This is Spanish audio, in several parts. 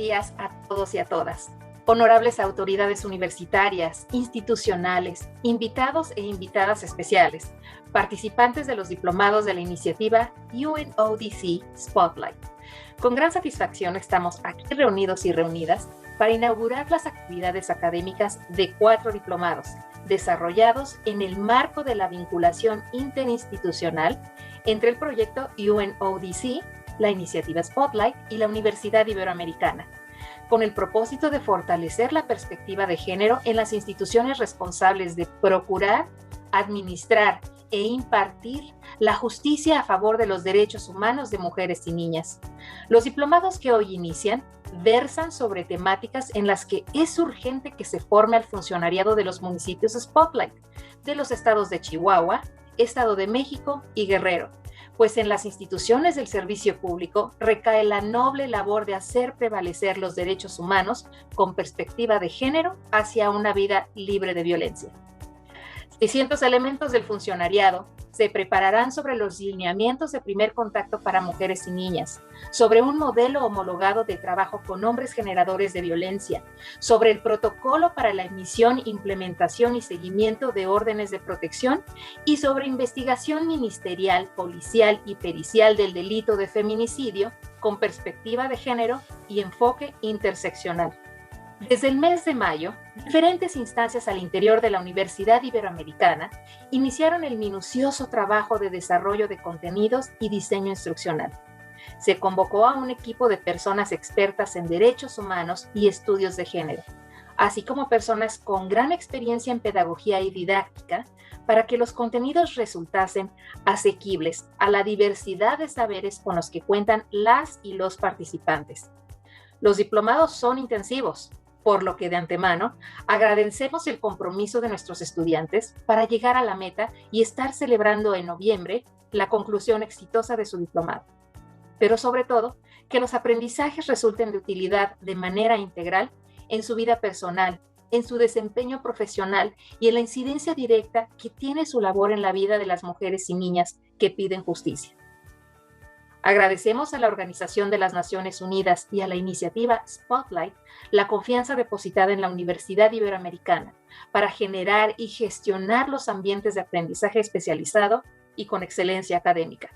días a todos y a todas. Honorables autoridades universitarias, institucionales, invitados e invitadas especiales, participantes de los diplomados de la iniciativa UNODC Spotlight. Con gran satisfacción estamos aquí reunidos y reunidas para inaugurar las actividades académicas de 4 diplomados desarrollados en el marco de la vinculación interinstitucional entre el proyecto UNODC, la iniciativa Spotlight y la Universidad Iberoamericana, con el propósito de fortalecer la perspectiva de género en las instituciones responsables de procurar, administrar e impartir la justicia a favor de los derechos humanos de mujeres y niñas. Los diplomados que hoy inician versan sobre temáticas en las que es urgente que se forme al funcionariado de los municipios Spotlight, de los estados de Chihuahua, Estado de México y Guerrero, pues en las instituciones del servicio público recae la noble labor de hacer prevalecer los derechos humanos con perspectiva de género hacia una vida libre de violencia. 600 elementos del funcionariado se prepararán sobre los lineamientos de primer contacto para mujeres y niñas, sobre un modelo homologado de trabajo con hombres generadores de violencia, sobre el protocolo para la emisión, implementación y seguimiento de órdenes de protección y sobre investigación ministerial, policial y pericial del delito de feminicidio con perspectiva de género y enfoque interseccional. Desde el mes de mayo, diferentes instancias al interior de la Universidad Iberoamericana iniciaron el minucioso trabajo de desarrollo de contenidos y diseño instruccional. Se convocó a un equipo de personas expertas en derechos humanos y estudios de género, así como personas con gran experiencia en pedagogía y didáctica, para que los contenidos resultasen asequibles a la diversidad de saberes con los que cuentan las y los participantes. Los diplomados son intensivos, por lo que de antemano agradecemos el compromiso de nuestros estudiantes para llegar a la meta y estar celebrando en noviembre la conclusión exitosa de su diplomado. Pero sobre todo, que los aprendizajes resulten de utilidad de manera integral en su vida personal, en su desempeño profesional y en la incidencia directa que tiene su labor en la vida de las mujeres y niñas que piden justicia. Agradecemos a la Organización de las Naciones Unidas y a la iniciativa Spotlight la confianza depositada en la Universidad Iberoamericana para generar y gestionar los ambientes de aprendizaje especializado y con excelencia académica.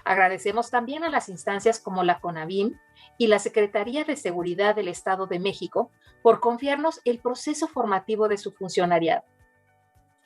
Agradecemos también a las instancias como la CONAVIM y la Secretaría de Seguridad del Estado de México por confiarnos el proceso formativo de su funcionariado.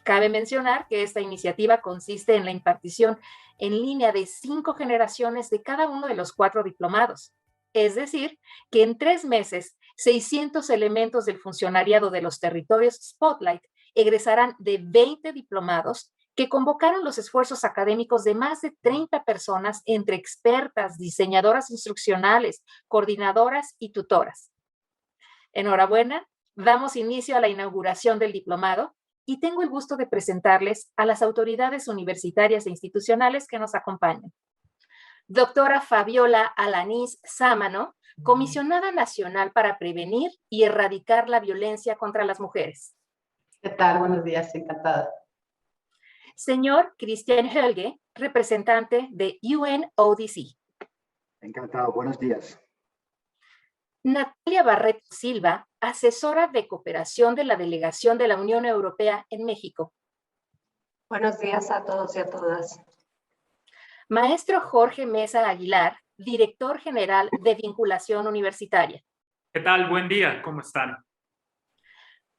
Cabe mencionar que esta iniciativa consiste en la impartición en línea de 5 generaciones de cada uno de los 4 diplomados. Es decir, que en 3 meses, 600 elementos del funcionariado de los territorios Spotlight egresarán de 20 diplomados que convocaron los esfuerzos académicos de más de 30 personas entre expertas, diseñadoras instruccionales, coordinadoras y tutoras. Enhorabuena, damos inicio a la inauguración del diplomado y tengo el gusto de presentarles a las autoridades universitarias e institucionales que nos acompañan. Doctora Fabiola Alanís Sámano, Comisionada Nacional para Prevenir y Erradicar la Violencia contra las Mujeres. ¿Qué tal? Buenos días, encantada. Señor Christian Helge, representante de UNODC. Encantado, buenos días. Natalia Barreto Silva, asesora de cooperación de la Delegación de la Unión Europea en México. Buenos días a todos y a todas. Maestro Jorge Mesa Aguilar, director general de Vinculación Universitaria. ¿Qué tal? Buen día, ¿cómo están?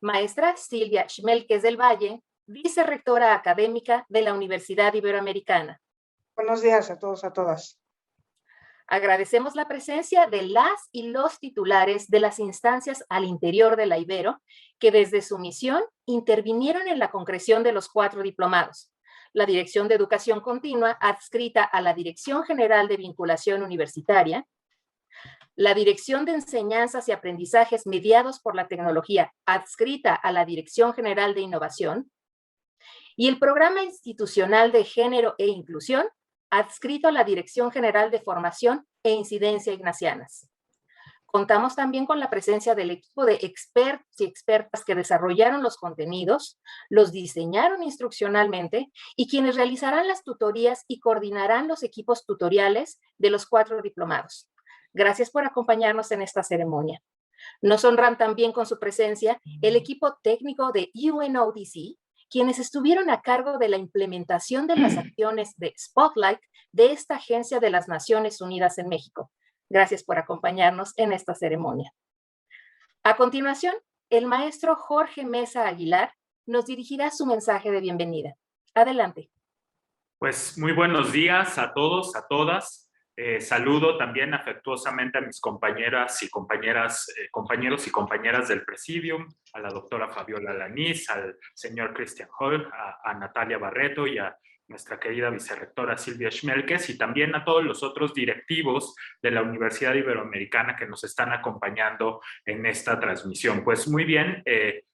Maestra Silvia Schmelkes del Valle, vicerrectora académica de la Universidad Iberoamericana. Buenos días a todos, a todas. Agradecemos la presencia de las y los titulares de las instancias al interior de la Ibero, que desde su misión intervinieron en la concreción de los 4 diplomados. La Dirección de Educación Continua, adscrita a la Dirección General de Vinculación Universitaria, la Dirección de Enseñanzas y Aprendizajes Mediados por la Tecnología, adscrita a la Dirección General de Innovación, y el Programa Institucional de Género e Inclusión, adscrito a la Dirección General de Formación e Incidencia Ignacianas. Contamos también con la presencia del equipo de expertos y expertas que desarrollaron los contenidos, los diseñaron instruccionalmente y quienes realizarán las tutorías y coordinarán los equipos tutoriales de los 4 diplomados. Gracias por acompañarnos en esta ceremonia. Nos honran también con su presencia el equipo técnico de UNODC, quienes estuvieron a cargo de la implementación de las acciones de Spotlight de esta Agencia de las Naciones Unidas en México. Gracias por acompañarnos en esta ceremonia. A continuación, el maestro Jorge Mesa Aguilar nos dirigirá su mensaje de bienvenida. Adelante. Pues muy buenos días a todos, a todas. Saludo también afectuosamente a mis compañeras y compañeras, compañeros y compañeras del Presidium, a la doctora Fabiola Lanís, al señor Christian Hall, a Natalia Barreto y a nuestra querida vicerrectora Silvia Schmelkes, y también a todos los otros directivos de la Universidad Iberoamericana que nos están acompañando en esta transmisión. Pues muy bien,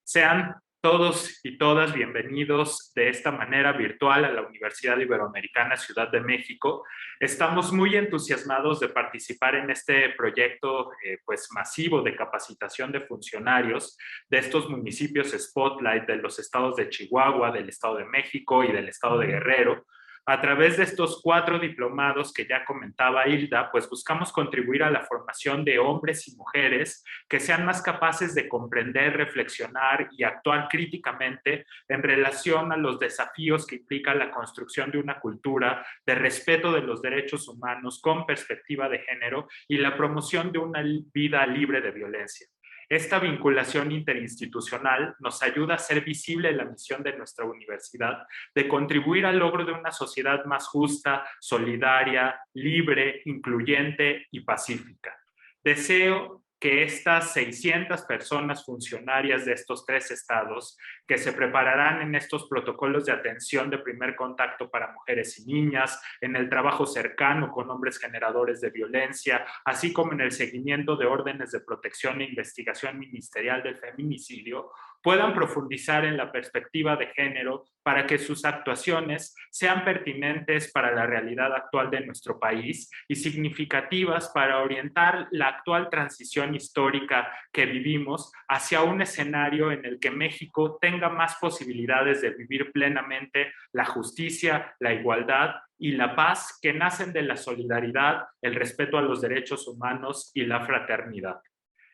sean todos y todas bienvenidos de esta manera virtual a la Universidad Iberoamericana Ciudad de México. Estamos muy entusiasmados de participar en este proyecto pues masivo de capacitación de funcionarios de estos municipios Spotlight de los estados de Chihuahua, del Estado de México y del Estado de Guerrero. A través de estos 4 diplomados que ya comentaba Hilda, pues buscamos contribuir a la formación de hombres y mujeres que sean más capaces de comprender, reflexionar y actuar críticamente en relación a los desafíos que implica la construcción de una cultura de respeto de los derechos humanos con perspectiva de género y la promoción de una vida libre de violencia. Esta vinculación interinstitucional nos ayuda a hacer visible la misión de nuestra universidad de contribuir al logro de una sociedad más justa, solidaria, libre, incluyente y pacífica. Deseo que estas 600 personas funcionarias de estos 3 estados que se prepararán en estos protocolos de atención de primer contacto para mujeres y niñas, en el trabajo cercano con hombres generadores de violencia, así como en el seguimiento de órdenes de protección e investigación ministerial del feminicidio, puedan profundizar en la perspectiva de género para que sus actuaciones sean pertinentes para la realidad actual de nuestro país y significativas para orientar la actual transición histórica que vivimos hacia un escenario en el que México tenga más posibilidades de vivir plenamente la justicia, la igualdad y la paz que nacen de la solidaridad, el respeto a los derechos humanos y la fraternidad.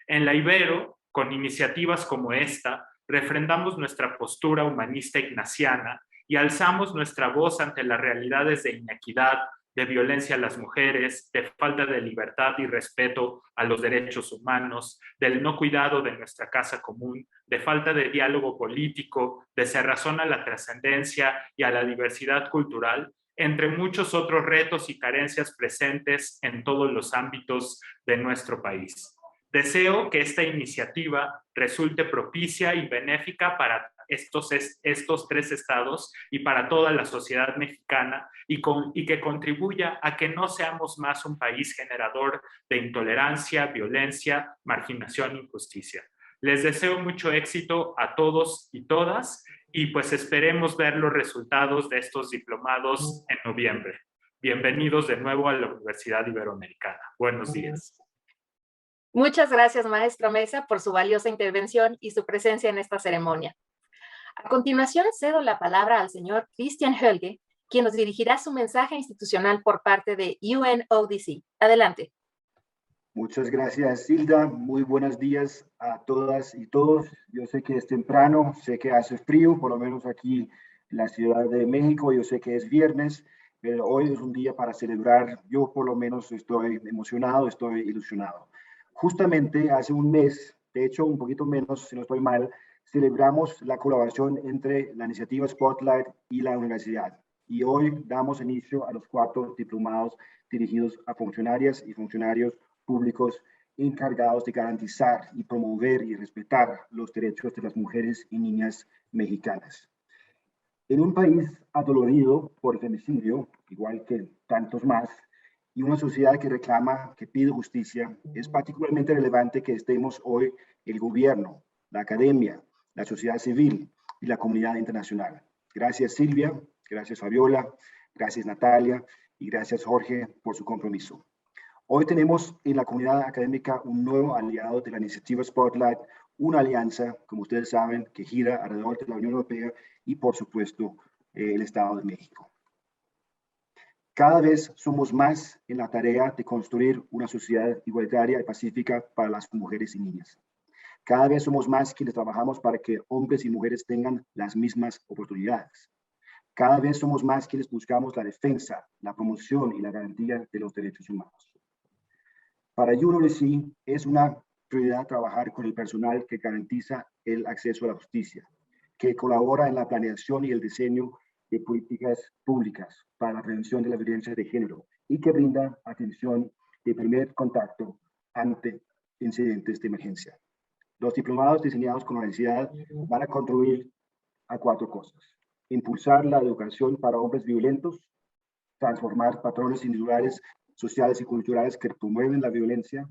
En la Ibero, con iniciativas como esta, refrendamos nuestra postura humanista ignaciana y alzamos nuestra voz ante las realidades de inequidad, de violencia a las mujeres, de falta de libertad y respeto a los derechos humanos, del no cuidado de nuestra casa común, de falta de diálogo político, de cerrazón a la trascendencia y a la diversidad cultural, entre muchos otros retos y carencias presentes en todos los ámbitos de nuestro país. Deseo que esta iniciativa resulte propicia y benéfica para estos 3 estados y para toda la sociedad mexicana y que contribuya a que no seamos más un país generador de intolerancia, violencia, marginación e injusticia. Les deseo mucho éxito a todos y todas y pues esperemos ver los resultados de estos diplomados en noviembre. Bienvenidos de nuevo a la Universidad Iberoamericana. Buenos días. Muchas gracias, maestra Mesa, por su valiosa intervención y su presencia en esta ceremonia. A continuación, cedo la palabra al señor Christian Hölge, quien nos dirigirá su mensaje institucional por parte de UNODC. Adelante. Muchas gracias, Hilda. Muy buenos días a todas y todos. Yo sé que es temprano, sé que hace frío, por lo menos aquí en la Ciudad de México. Yo sé que es viernes, pero hoy es un día para celebrar. Yo por lo menos estoy emocionado, estoy ilusionado. Justamente hace un mes, de hecho un poquito menos, si no estoy mal, celebramos la colaboración entre la iniciativa Spotlight y la universidad. Y hoy damos inicio a los 4 diplomados dirigidos a funcionarias y funcionarios públicos encargados de garantizar y promover y respetar los derechos de las mujeres y niñas mexicanas. En un país adolorido por el femicidio, igual que tantos más, y una sociedad que reclama, que pide justicia, es particularmente relevante que estemos hoy el gobierno, la academia, la sociedad civil y la comunidad internacional. Gracias Silvia, gracias Fabiola, gracias Natalia y gracias Jorge por su compromiso. Hoy tenemos en la comunidad académica un nuevo aliado de la iniciativa Spotlight, una alianza, como ustedes saben, que gira alrededor de la Unión Europea y por supuesto el Estado de México. Cada vez somos más en la tarea de construir una sociedad igualitaria y pacífica para las mujeres y niñas. Cada vez somos más quienes trabajamos para que hombres y mujeres tengan las mismas oportunidades. Cada vez somos más quienes buscamos la defensa, la promoción y la garantía de los derechos humanos. Para UNODC es una prioridad trabajar con el personal que garantiza el acceso a la justicia, que colabora en la planeación y el diseño de políticas públicas para la prevención de la violencia de género y que brinda atención de primer contacto ante incidentes de emergencia. Los diplomados diseñados con la universidad van a contribuir a 4 cosas: impulsar la educación para hombres violentos, transformar patrones individuales, sociales y culturales que promueven la violencia,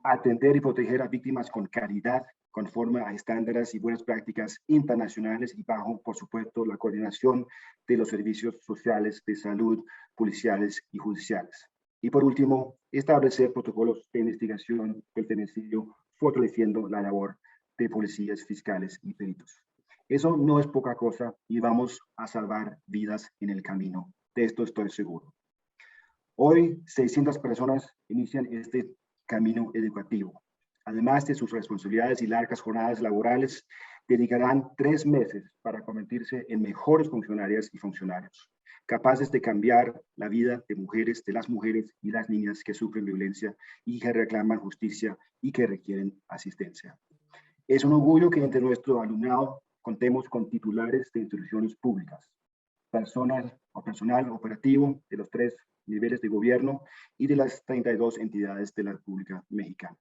atender y proteger a víctimas con calidad, conforme a estándares y buenas prácticas internacionales y bajo, por supuesto, la coordinación de los servicios sociales de salud, policiales y judiciales. Y por último, establecer protocolos de investigación del feminicidio, fortaleciendo la labor de policías, fiscales y peritos. Eso no es poca cosa y vamos a salvar vidas en el camino. De esto estoy seguro. Hoy, 600 personas inician este camino educativo. Además de sus responsabilidades y largas jornadas laborales, dedicarán 3 meses para convertirse en mejores funcionarias y funcionarios, capaces de cambiar la vida de las mujeres y las niñas que sufren violencia y que reclaman justicia y que requieren asistencia. Es un orgullo que entre nuestro alumnado contemos con titulares de instituciones públicas, personal operativo de los 3 niveles de gobierno y de las 32 entidades de la República Mexicana.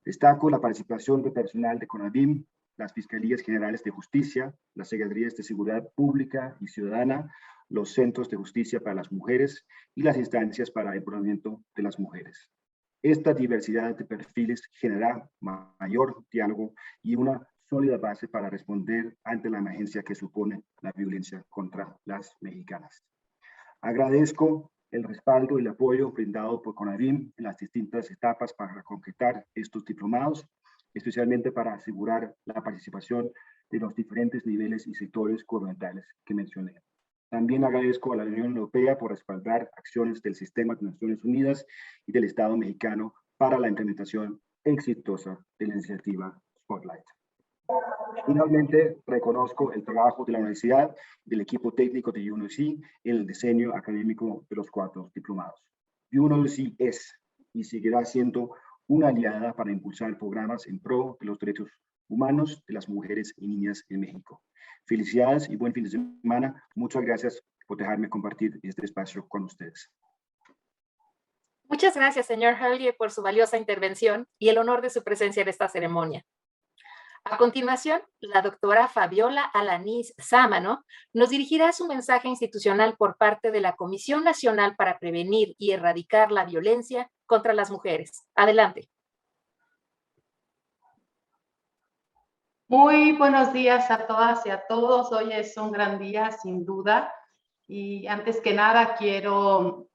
Destaco la participación de personal de CONAVIM, las Fiscalías Generales de Justicia, las Secretarías de Seguridad Pública y Ciudadana, los Centros de Justicia para las Mujeres y las instancias para el empoderamiento de las mujeres. Esta diversidad de perfiles genera mayor diálogo y una sólida base para responder ante la emergencia que supone la violencia contra las mexicanas. Agradezco el respaldo y el apoyo brindado por CONAVIM en las distintas etapas para concretar estos diplomados, especialmente para asegurar la participación de los diferentes niveles y sectores gubernamentales que mencioné. También agradezco a la Unión Europea por respaldar acciones del Sistema de Naciones Unidas y del Estado mexicano para la implementación exitosa de la iniciativa Spotlight. Finalmente, reconozco el trabajo de la universidad y del equipo técnico de UNODC en el diseño académico de los 4 diplomados. UNODC es y seguirá siendo una aliada para impulsar programas en pro de los derechos humanos de las mujeres y niñas en México. Felicidades y buen fin de semana. Muchas gracias por dejarme compartir este espacio con ustedes. Muchas gracias, señor Hurley, por su valiosa intervención y el honor de su presencia en esta ceremonia. A continuación, la doctora Fabiola Alanís Sámano nos dirigirá su mensaje institucional por parte de la Comisión Nacional para Prevenir y Erradicar la Violencia contra las Mujeres. Adelante. Muy buenos días a todas y a todos. Hoy es un gran día, sin duda. Y antes que nada, quiero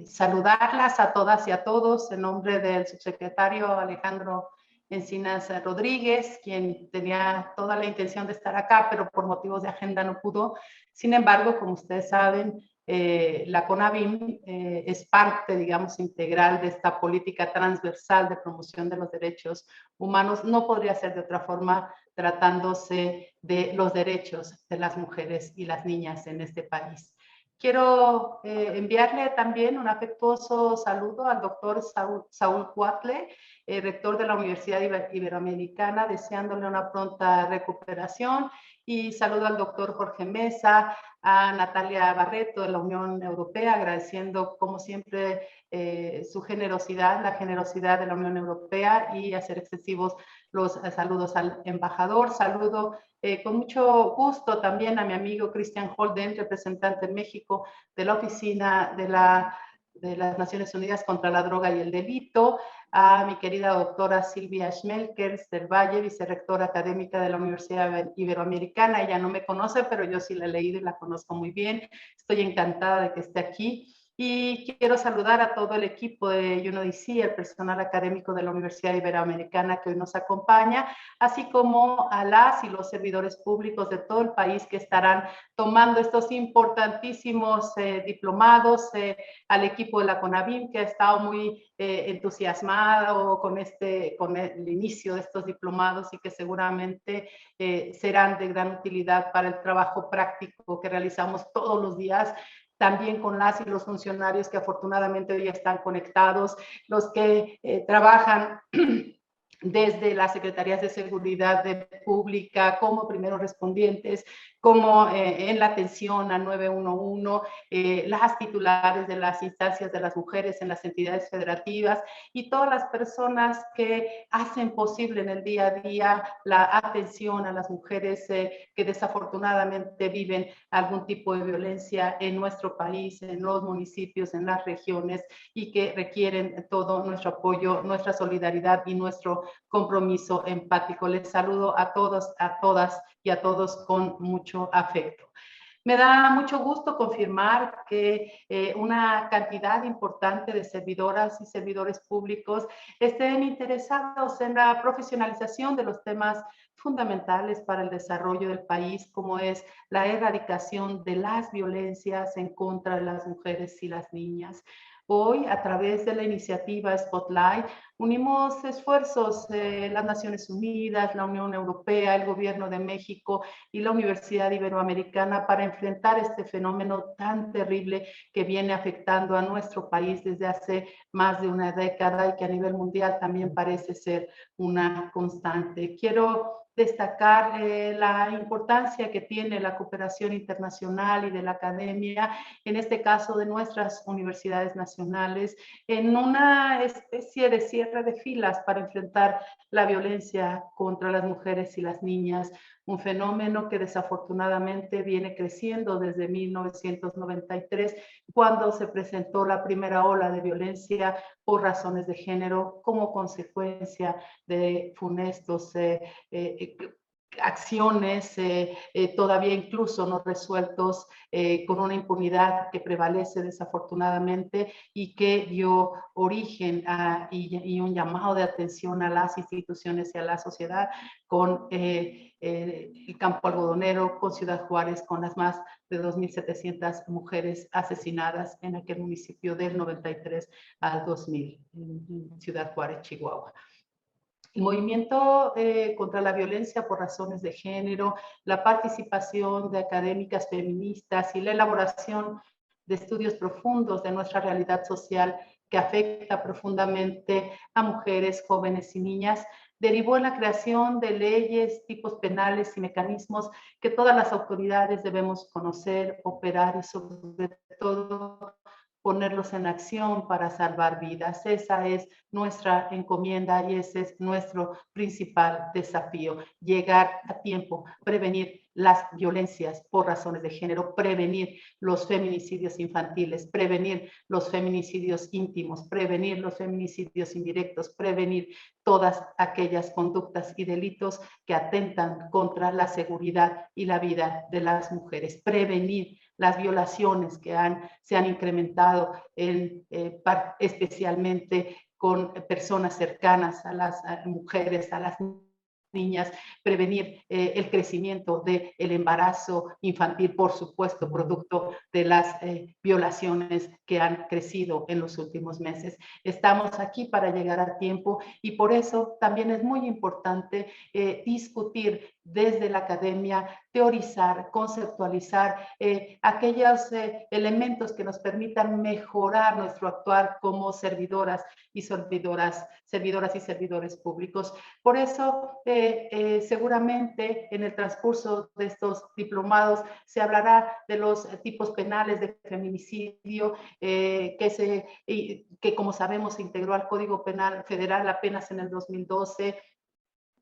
saludarlas a todas y a todos en nombre del subsecretario Alejandro Encinas Rodríguez, quien tenía toda la intención de estar acá, pero por motivos de agenda no pudo. Sin embargo, como ustedes saben, la CONAVIM es parte, digamos, integral de esta política transversal de promoción de los derechos humanos. No podría ser de otra forma tratándose de los derechos de las mujeres y las niñas en este país. Quiero enviarle también un afectuoso saludo al doctor Saúl Cuatle, rector de la Universidad Iberoamericana, deseándole una pronta recuperación, y saludo al doctor Jorge Mesa, a Natalia Barreto de la Unión Europea, agradeciendo como siempre su generosidad, la generosidad de la Unión Europea, y hacer excesivos los saludos al embajador. Saludo con mucho gusto también a mi amigo Christian Holden, representante en México de la Oficina de las Naciones Unidas contra la Droga y el Delito, a mi querida doctora Silvia Schmelkers del Valle, vicerrectora académica de la Universidad Iberoamericana. Ella no me conoce, pero yo sí la he leído y la conozco muy bien. Estoy encantada de que esté aquí. Y quiero saludar a todo el equipo de UNODC, el personal académico de la Universidad Iberoamericana que hoy nos acompaña, así como a las y los servidores públicos de todo el país que estarán tomando estos importantísimos diplomados, al equipo de la CONAVIM que ha estado muy entusiasmado con el inicio de estos diplomados y que seguramente serán de gran utilidad para el trabajo práctico que realizamos todos los días, también con las y los funcionarios que afortunadamente hoy están conectados, los que trabajan desde las Secretarías de Seguridad Pública como primeros respondientes, como en la atención a 911, las titulares de las instancias de las mujeres en las entidades federativas y todas las personas que hacen posible en el día a día la atención a las mujeres que desafortunadamente viven algún tipo de violencia en nuestro país, en los municipios, en las regiones y que requieren todo nuestro apoyo, nuestra solidaridad y nuestro compromiso empático. Les saludo a todos, a todas y a todos con mucho afecto. Me da mucho gusto confirmar que una cantidad importante de servidoras y servidores públicos estén interesados en la profesionalización de los temas fundamentales para el desarrollo del país, como es la erradicación de las violencias en contra de las mujeres y las niñas. Hoy, a través de la iniciativa Spotlight, unimos esfuerzos las Naciones Unidas, la Unión Europea, el Gobierno de México y la Universidad Iberoamericana para enfrentar este fenómeno tan terrible que viene afectando a nuestro país desde hace más de una década y que a nivel mundial también parece ser una constante. Quiero destacar la importancia que tiene la cooperación internacional y de la academia, en este caso de nuestras universidades nacionales, en una especie de cierre de filas para enfrentar la violencia contra las mujeres y las niñas, un fenómeno que desafortunadamente viene creciendo desde 1993, cuando se presentó la primera ola de violencia por razones de género como consecuencia de funestos acciones todavía incluso no resueltos, con una impunidad que prevalece desafortunadamente y que dio origen y un llamado de atención a las instituciones y a la sociedad con el campo algodonero, con Ciudad Juárez, con las más de 2.700 mujeres asesinadas en aquel municipio del 93 al 2000, en Ciudad Juárez, Chihuahua. El movimiento contra la violencia por razones de género, la participación de académicas feministas y la elaboración de estudios profundos de nuestra realidad social que afecta profundamente a mujeres, jóvenes y niñas, derivó en la creación de leyes, tipos penales y mecanismos que todas las autoridades debemos conocer, operar y sobre todo ponerlos en acción para salvar vidas. Esa es nuestra encomienda y ese es nuestro principal desafío, llegar a tiempo, prevenir las violencias por razones de género, prevenir los feminicidios infantiles, prevenir los feminicidios íntimos, prevenir los feminicidios indirectos, prevenir todas aquellas conductas y delitos que atentan contra la seguridad y la vida de las mujeres, prevenir las violaciones que se han incrementado especialmente con personas cercanas a las mujeres, a las niñas, prevenir el crecimiento del embarazo infantil, por supuesto, producto de las violaciones que han crecido en los últimos meses. Estamos aquí para llegar a tiempo y por eso también es muy importante discutir desde la academia, teorizar, conceptualizar aquellos elementos que nos permitan mejorar nuestro actuar como servidoras y servidores públicos. Por eso, seguramente en el transcurso de estos diplomados se hablará de los tipos penales de feminicidio que como sabemos se integró al Código Penal Federal apenas en el 2012,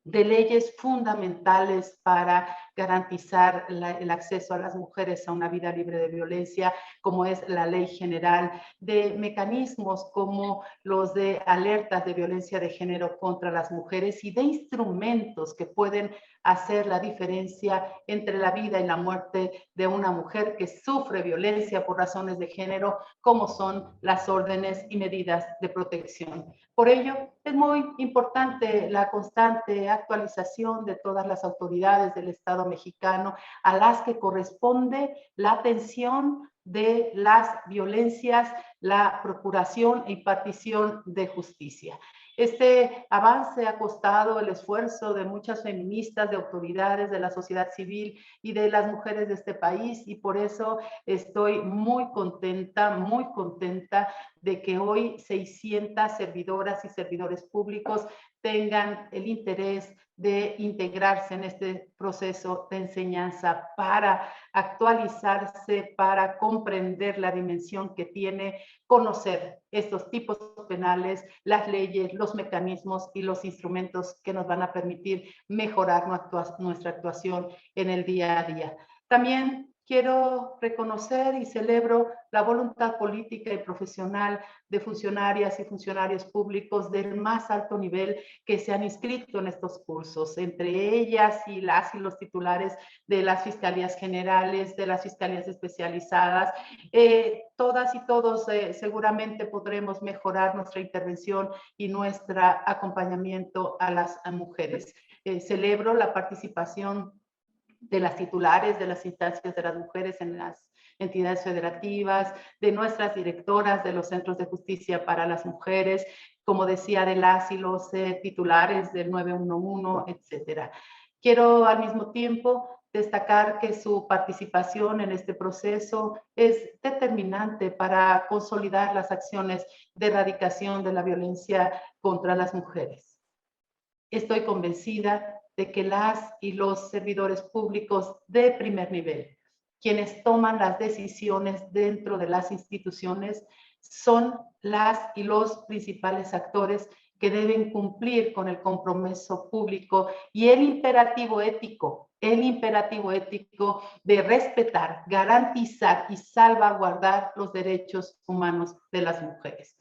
de leyes fundamentales para garantizar el acceso a las mujeres a una vida libre de violencia, como es la Ley General, de mecanismos como los de alertas de violencia de género contra las mujeres y de instrumentos que pueden hacer la diferencia entre la vida y la muerte de una mujer que sufre violencia por razones de género, como son las órdenes y medidas de protección. Por ello, es muy importante la constante actualización de todas las autoridades del Estado mexicano a las que corresponde la atención de las violencias, la procuración e impartición de justicia. Este avance ha costado el esfuerzo de muchas feministas, de autoridades, de la sociedad civil y de las mujeres de este país, y por eso estoy muy contenta de que hoy 600 servidoras y servidores públicos tengan el interés de integrarse en este proceso de enseñanza para actualizarse, para comprender la dimensión que tiene conocer estos tipos penales, las leyes, los mecanismos y los instrumentos que nos van a permitir mejorar nuestra actuación en el día a día. También quiero reconocer y celebro la voluntad política y profesional de funcionarias y funcionarios públicos del más alto nivel que se han inscrito en estos cursos, entre ellas y los titulares de las fiscalías generales, de las fiscalías especializadas. Todas y todos seguramente podremos mejorar nuestra intervención y nuestro acompañamiento a las mujeres. Celebro la participación de las titulares de las instancias de las mujeres en las entidades federativas, de nuestras directoras de los centros de justicia para las mujeres, como decía, de las y los titulares del 911, etcétera. Quiero al mismo tiempo destacar que su participación en este proceso es determinante para consolidar las acciones de erradicación de la violencia contra las mujeres. Estoy convencida de que las y los servidores públicos de primer nivel, quienes toman las decisiones dentro de las instituciones, son las y los principales actores que deben cumplir con el compromiso público y el imperativo ético de respetar, garantizar y salvaguardar los derechos humanos de las mujeres.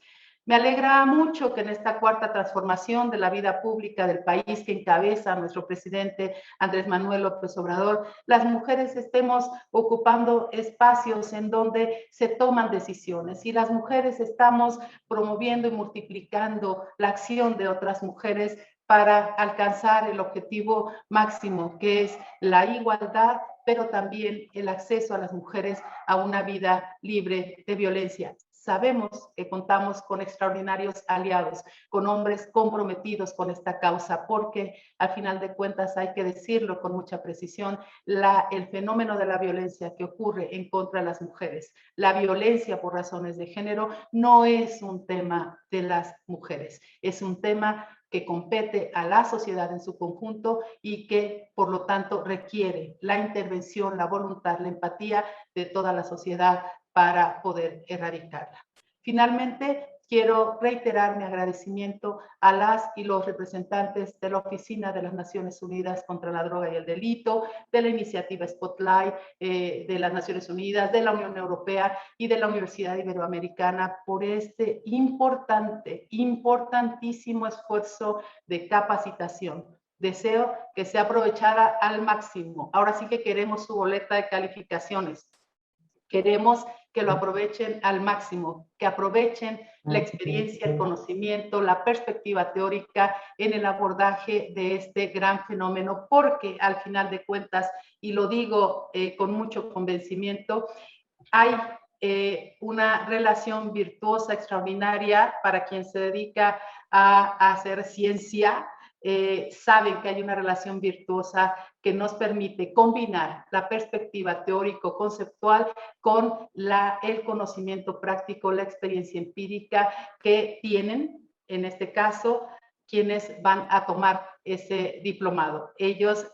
Me alegra mucho que en esta cuarta transformación de la vida pública del país que encabeza nuestro presidente Andrés Manuel López Obrador, las mujeres estemos ocupando espacios en donde se toman decisiones y las mujeres estamos promoviendo y multiplicando la acción de otras mujeres para alcanzar el objetivo máximo, que es la igualdad, pero también el acceso a las mujeres a una vida libre de violencia. Sabemos que contamos con extraordinarios aliados, con hombres comprometidos con esta causa, porque al final de cuentas hay que decirlo con mucha precisión, el fenómeno de la violencia que ocurre en contra de las mujeres, la violencia por razones de género, no es un tema de las mujeres, es un tema que compete a la sociedad en su conjunto y que, por lo tanto, requiere la intervención, la voluntad, la empatía de toda la sociedad para poder erradicarla. Finalmente, quiero reiterar mi agradecimiento a las y los representantes de la Oficina de las Naciones Unidas contra la Droga y el Delito, de la iniciativa Spotlight de las Naciones Unidas, de la Unión Europea y de la Universidad Iberoamericana por este importantísimo esfuerzo de capacitación. Deseo que sea aprovechada al máximo. Ahora sí que queremos su boleta de calificaciones. Queremos que lo aprovechen al máximo, que aprovechen la experiencia, el conocimiento, la perspectiva teórica en el abordaje de este gran fenómeno, porque al final de cuentas, y lo digo con mucho convencimiento, hay una relación virtuosa extraordinaria para quien se dedica a hacer ciencia. Saben que hay una relación virtuosa que nos permite combinar la perspectiva teórico-conceptual con el conocimiento práctico, la experiencia empírica que tienen, en este caso, quienes van a tomar ese diplomado. Ellas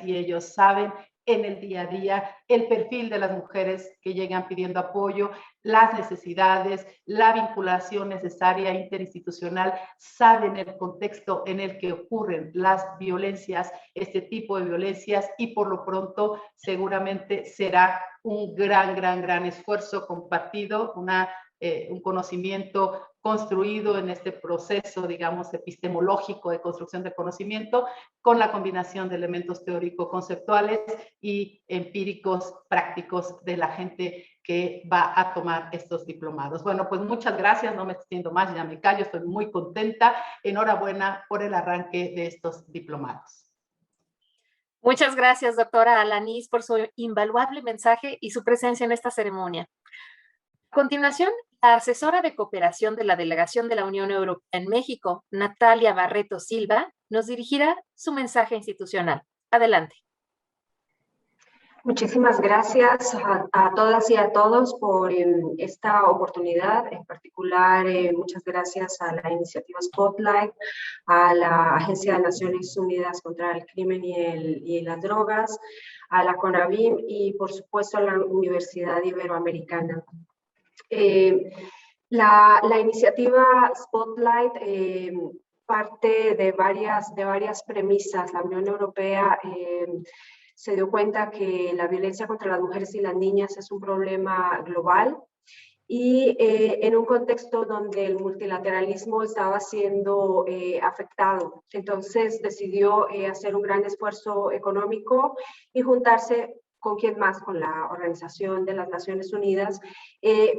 y ellos saben en el día a día el perfil de las mujeres que llegan pidiendo apoyo, las necesidades, la vinculación necesaria interinstitucional, saben el contexto en el que ocurren las violencias, este tipo de violencias, y por lo pronto seguramente será un gran esfuerzo compartido, una un conocimiento construido en este proceso, digamos, epistemológico de construcción de conocimiento, con la combinación de elementos teórico-conceptuales y empíricos prácticos de la gente que va a tomar estos diplomados. Bueno, pues muchas gracias, no me extiendo más, ya me callo, estoy muy contenta. Enhorabuena por el arranque de estos diplomados. Muchas gracias, doctora Alanis, por su invaluable mensaje y su presencia en esta ceremonia. A continuación, la asesora de cooperación de la Delegación de la Unión Europea en México, Natalia Barreto Silva, nos dirigirá su mensaje institucional. Adelante. Muchísimas gracias a todas y a todos por esta oportunidad. En particular, muchas gracias a la iniciativa Spotlight, a la Agencia de Naciones Unidas contra el Crimen y las Drogas, a la CONAVIM y, por supuesto, a la Universidad Iberoamericana. La iniciativa Spotlight parte de varias premisas. La Unión Europea se dio cuenta que la violencia contra las mujeres y las niñas es un problema global y en un contexto donde el multilateralismo estaba siendo afectado. Entonces decidió hacer un gran esfuerzo económico y juntarse con quién más, con la Organización de las Naciones Unidas,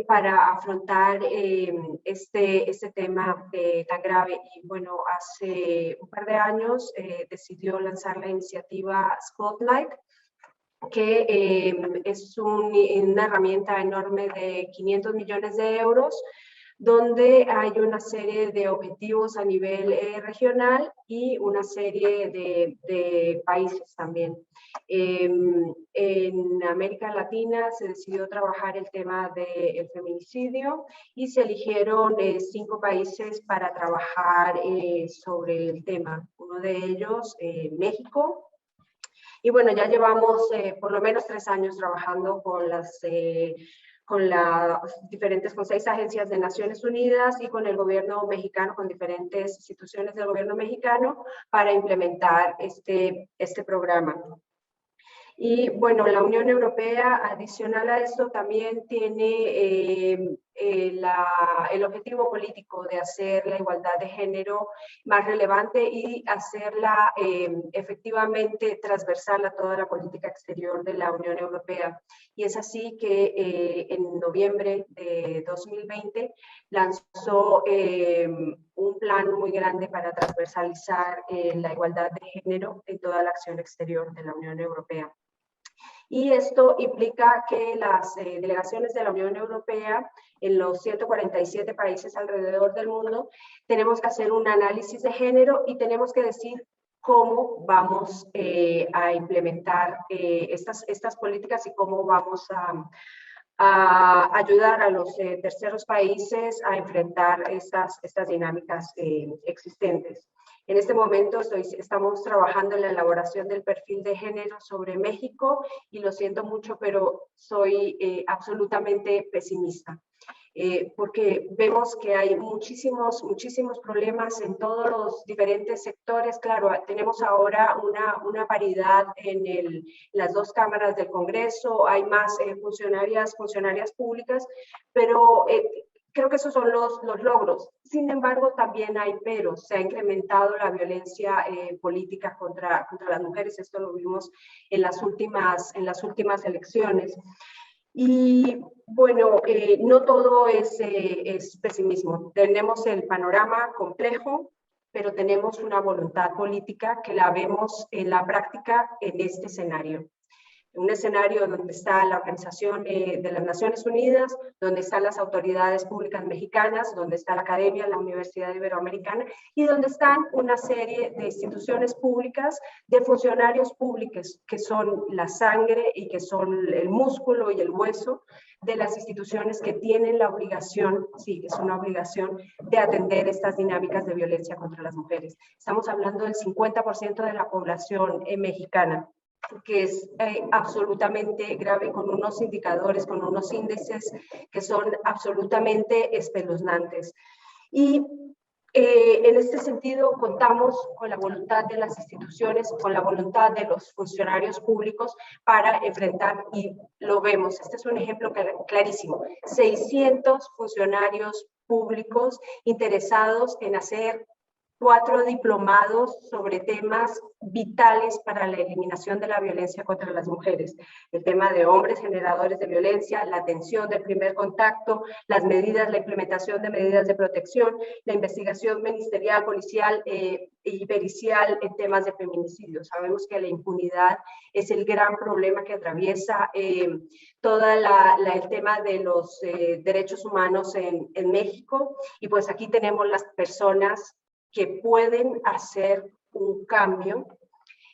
para afrontar este tema tan grave. Y bueno, hace un par de años decidió lanzar la iniciativa Spotlight, que es una herramienta enorme de 500 millones de euros, donde hay una serie de objetivos a nivel regional y una serie de países también. En América Latina se decidió trabajar el tema del feminicidio y se eligieron 5 países para trabajar sobre el tema. Uno de ellos, México. Y bueno, ya llevamos por lo menos 3 años trabajando con las 6 agencias de Naciones Unidas y con el gobierno mexicano, con diferentes instituciones del gobierno mexicano para implementar este programa. Y bueno, la Unión Europea, adicional a esto, también tiene el objetivo político de hacer la igualdad de género más relevante y hacerla efectivamente transversal a toda la política exterior de la Unión Europea. Y es así que en noviembre de 2020 lanzó un plan muy grande para transversalizar la igualdad de género en toda la acción exterior de la Unión Europea. Y esto implica que las delegaciones de la Unión Europea en los 147 países alrededor del mundo tenemos que hacer un análisis de género y tenemos que decir cómo vamos a implementar estas políticas y cómo vamos a ayudar a los terceros países a enfrentar estas dinámicas existentes. En este momento estamos trabajando en la elaboración del perfil de género sobre México y lo siento mucho, pero soy absolutamente pesimista. Porque vemos que hay muchísimos problemas en todos los diferentes sectores. Claro, tenemos ahora una paridad en las 2 cámaras del Congreso, hay más funcionarias públicas, pero creo que esos son los logros. Sin embargo, también hay peros. Se ha incrementado la violencia política contra las mujeres. Esto lo vimos en las últimas elecciones. Y bueno, no todo es pesimismo. Tenemos el panorama complejo, pero tenemos una voluntad política que la vemos en la práctica en este escenario. Un escenario donde está la Organización de las Naciones Unidas, donde están las autoridades públicas mexicanas, donde está la academia, la Universidad Iberoamericana y donde están una serie de instituciones públicas, de funcionarios públicos que son la sangre y que son el músculo y el hueso de las instituciones que tienen la obligación, sí, es una obligación de atender estas dinámicas de violencia contra las mujeres. Estamos hablando del 50% de la población mexicana, que es absolutamente grave, con unos indicadores, con unos índices que son absolutamente espeluznantes. Y En este sentido, contamos con la voluntad de las instituciones, con la voluntad de los funcionarios públicos para enfrentar, y lo vemos, este es un ejemplo clarísimo, 600 funcionarios públicos interesados en hacer 4 diplomados sobre temas vitales para la eliminación de la violencia contra las mujeres. El tema de hombres generadores de violencia, la atención del primer contacto, las medidas, la implementación de medidas de protección, la investigación ministerial, policial y pericial en temas de feminicidio. Sabemos que la impunidad es el gran problema que atraviesa todo el tema de los derechos humanos en México, y pues aquí tenemos las personas que pueden hacer un cambio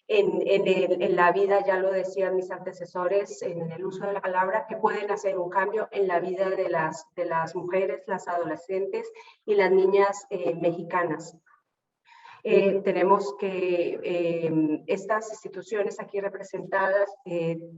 en la vida, ya lo decían mis antecesores en el uso de la palabra, que pueden hacer un cambio en la vida de las mujeres, las adolescentes y las niñas mexicanas. Tenemos que estas instituciones aquí representadas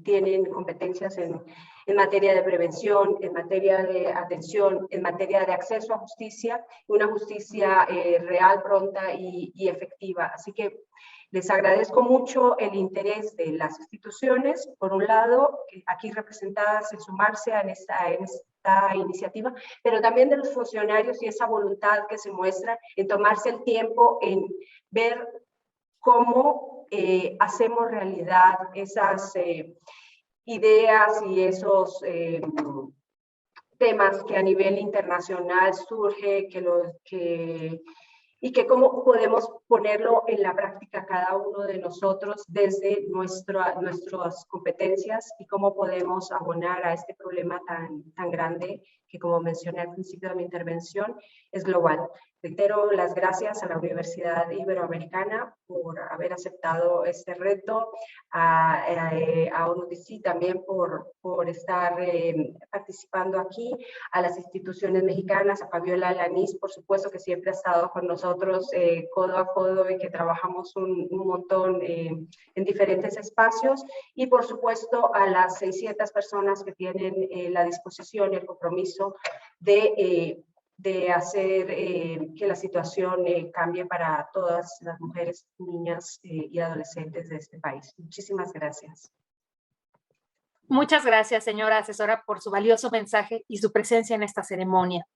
tienen competencias en materia de prevención, en materia de atención, en materia de acceso a justicia, una justicia real, pronta y efectiva. Así que les agradezco mucho el interés de las instituciones, por un lado, aquí representadas en sumarse en esta iniciativa, pero también de los funcionarios y esa voluntad que se muestra en tomarse el tiempo en ver cómo hacemos realidad esas ideas y esos temas que a nivel internacional surge, y que cómo podemos ponerlo en la práctica cada uno de nosotros desde nuestras competencias, y cómo podemos abonar a este problema tan grande que, como mencioné al principio de mi intervención, es global. Reitero las gracias a la Universidad Iberoamericana por haber aceptado este reto, a UNUDC también por estar participando aquí, a las instituciones mexicanas, a Fabiola Alanís, por supuesto, que siempre ha estado con nosotros codo a codo y que trabajamos un montón en diferentes espacios, y por supuesto a las 600 personas que tienen la disposición y el compromiso de hacer que la situación cambie para todas las mujeres, niñas y adolescentes de este país. Muchísimas gracias. Muchas gracias, señora asesora, por su valioso mensaje y su presencia en esta ceremonia.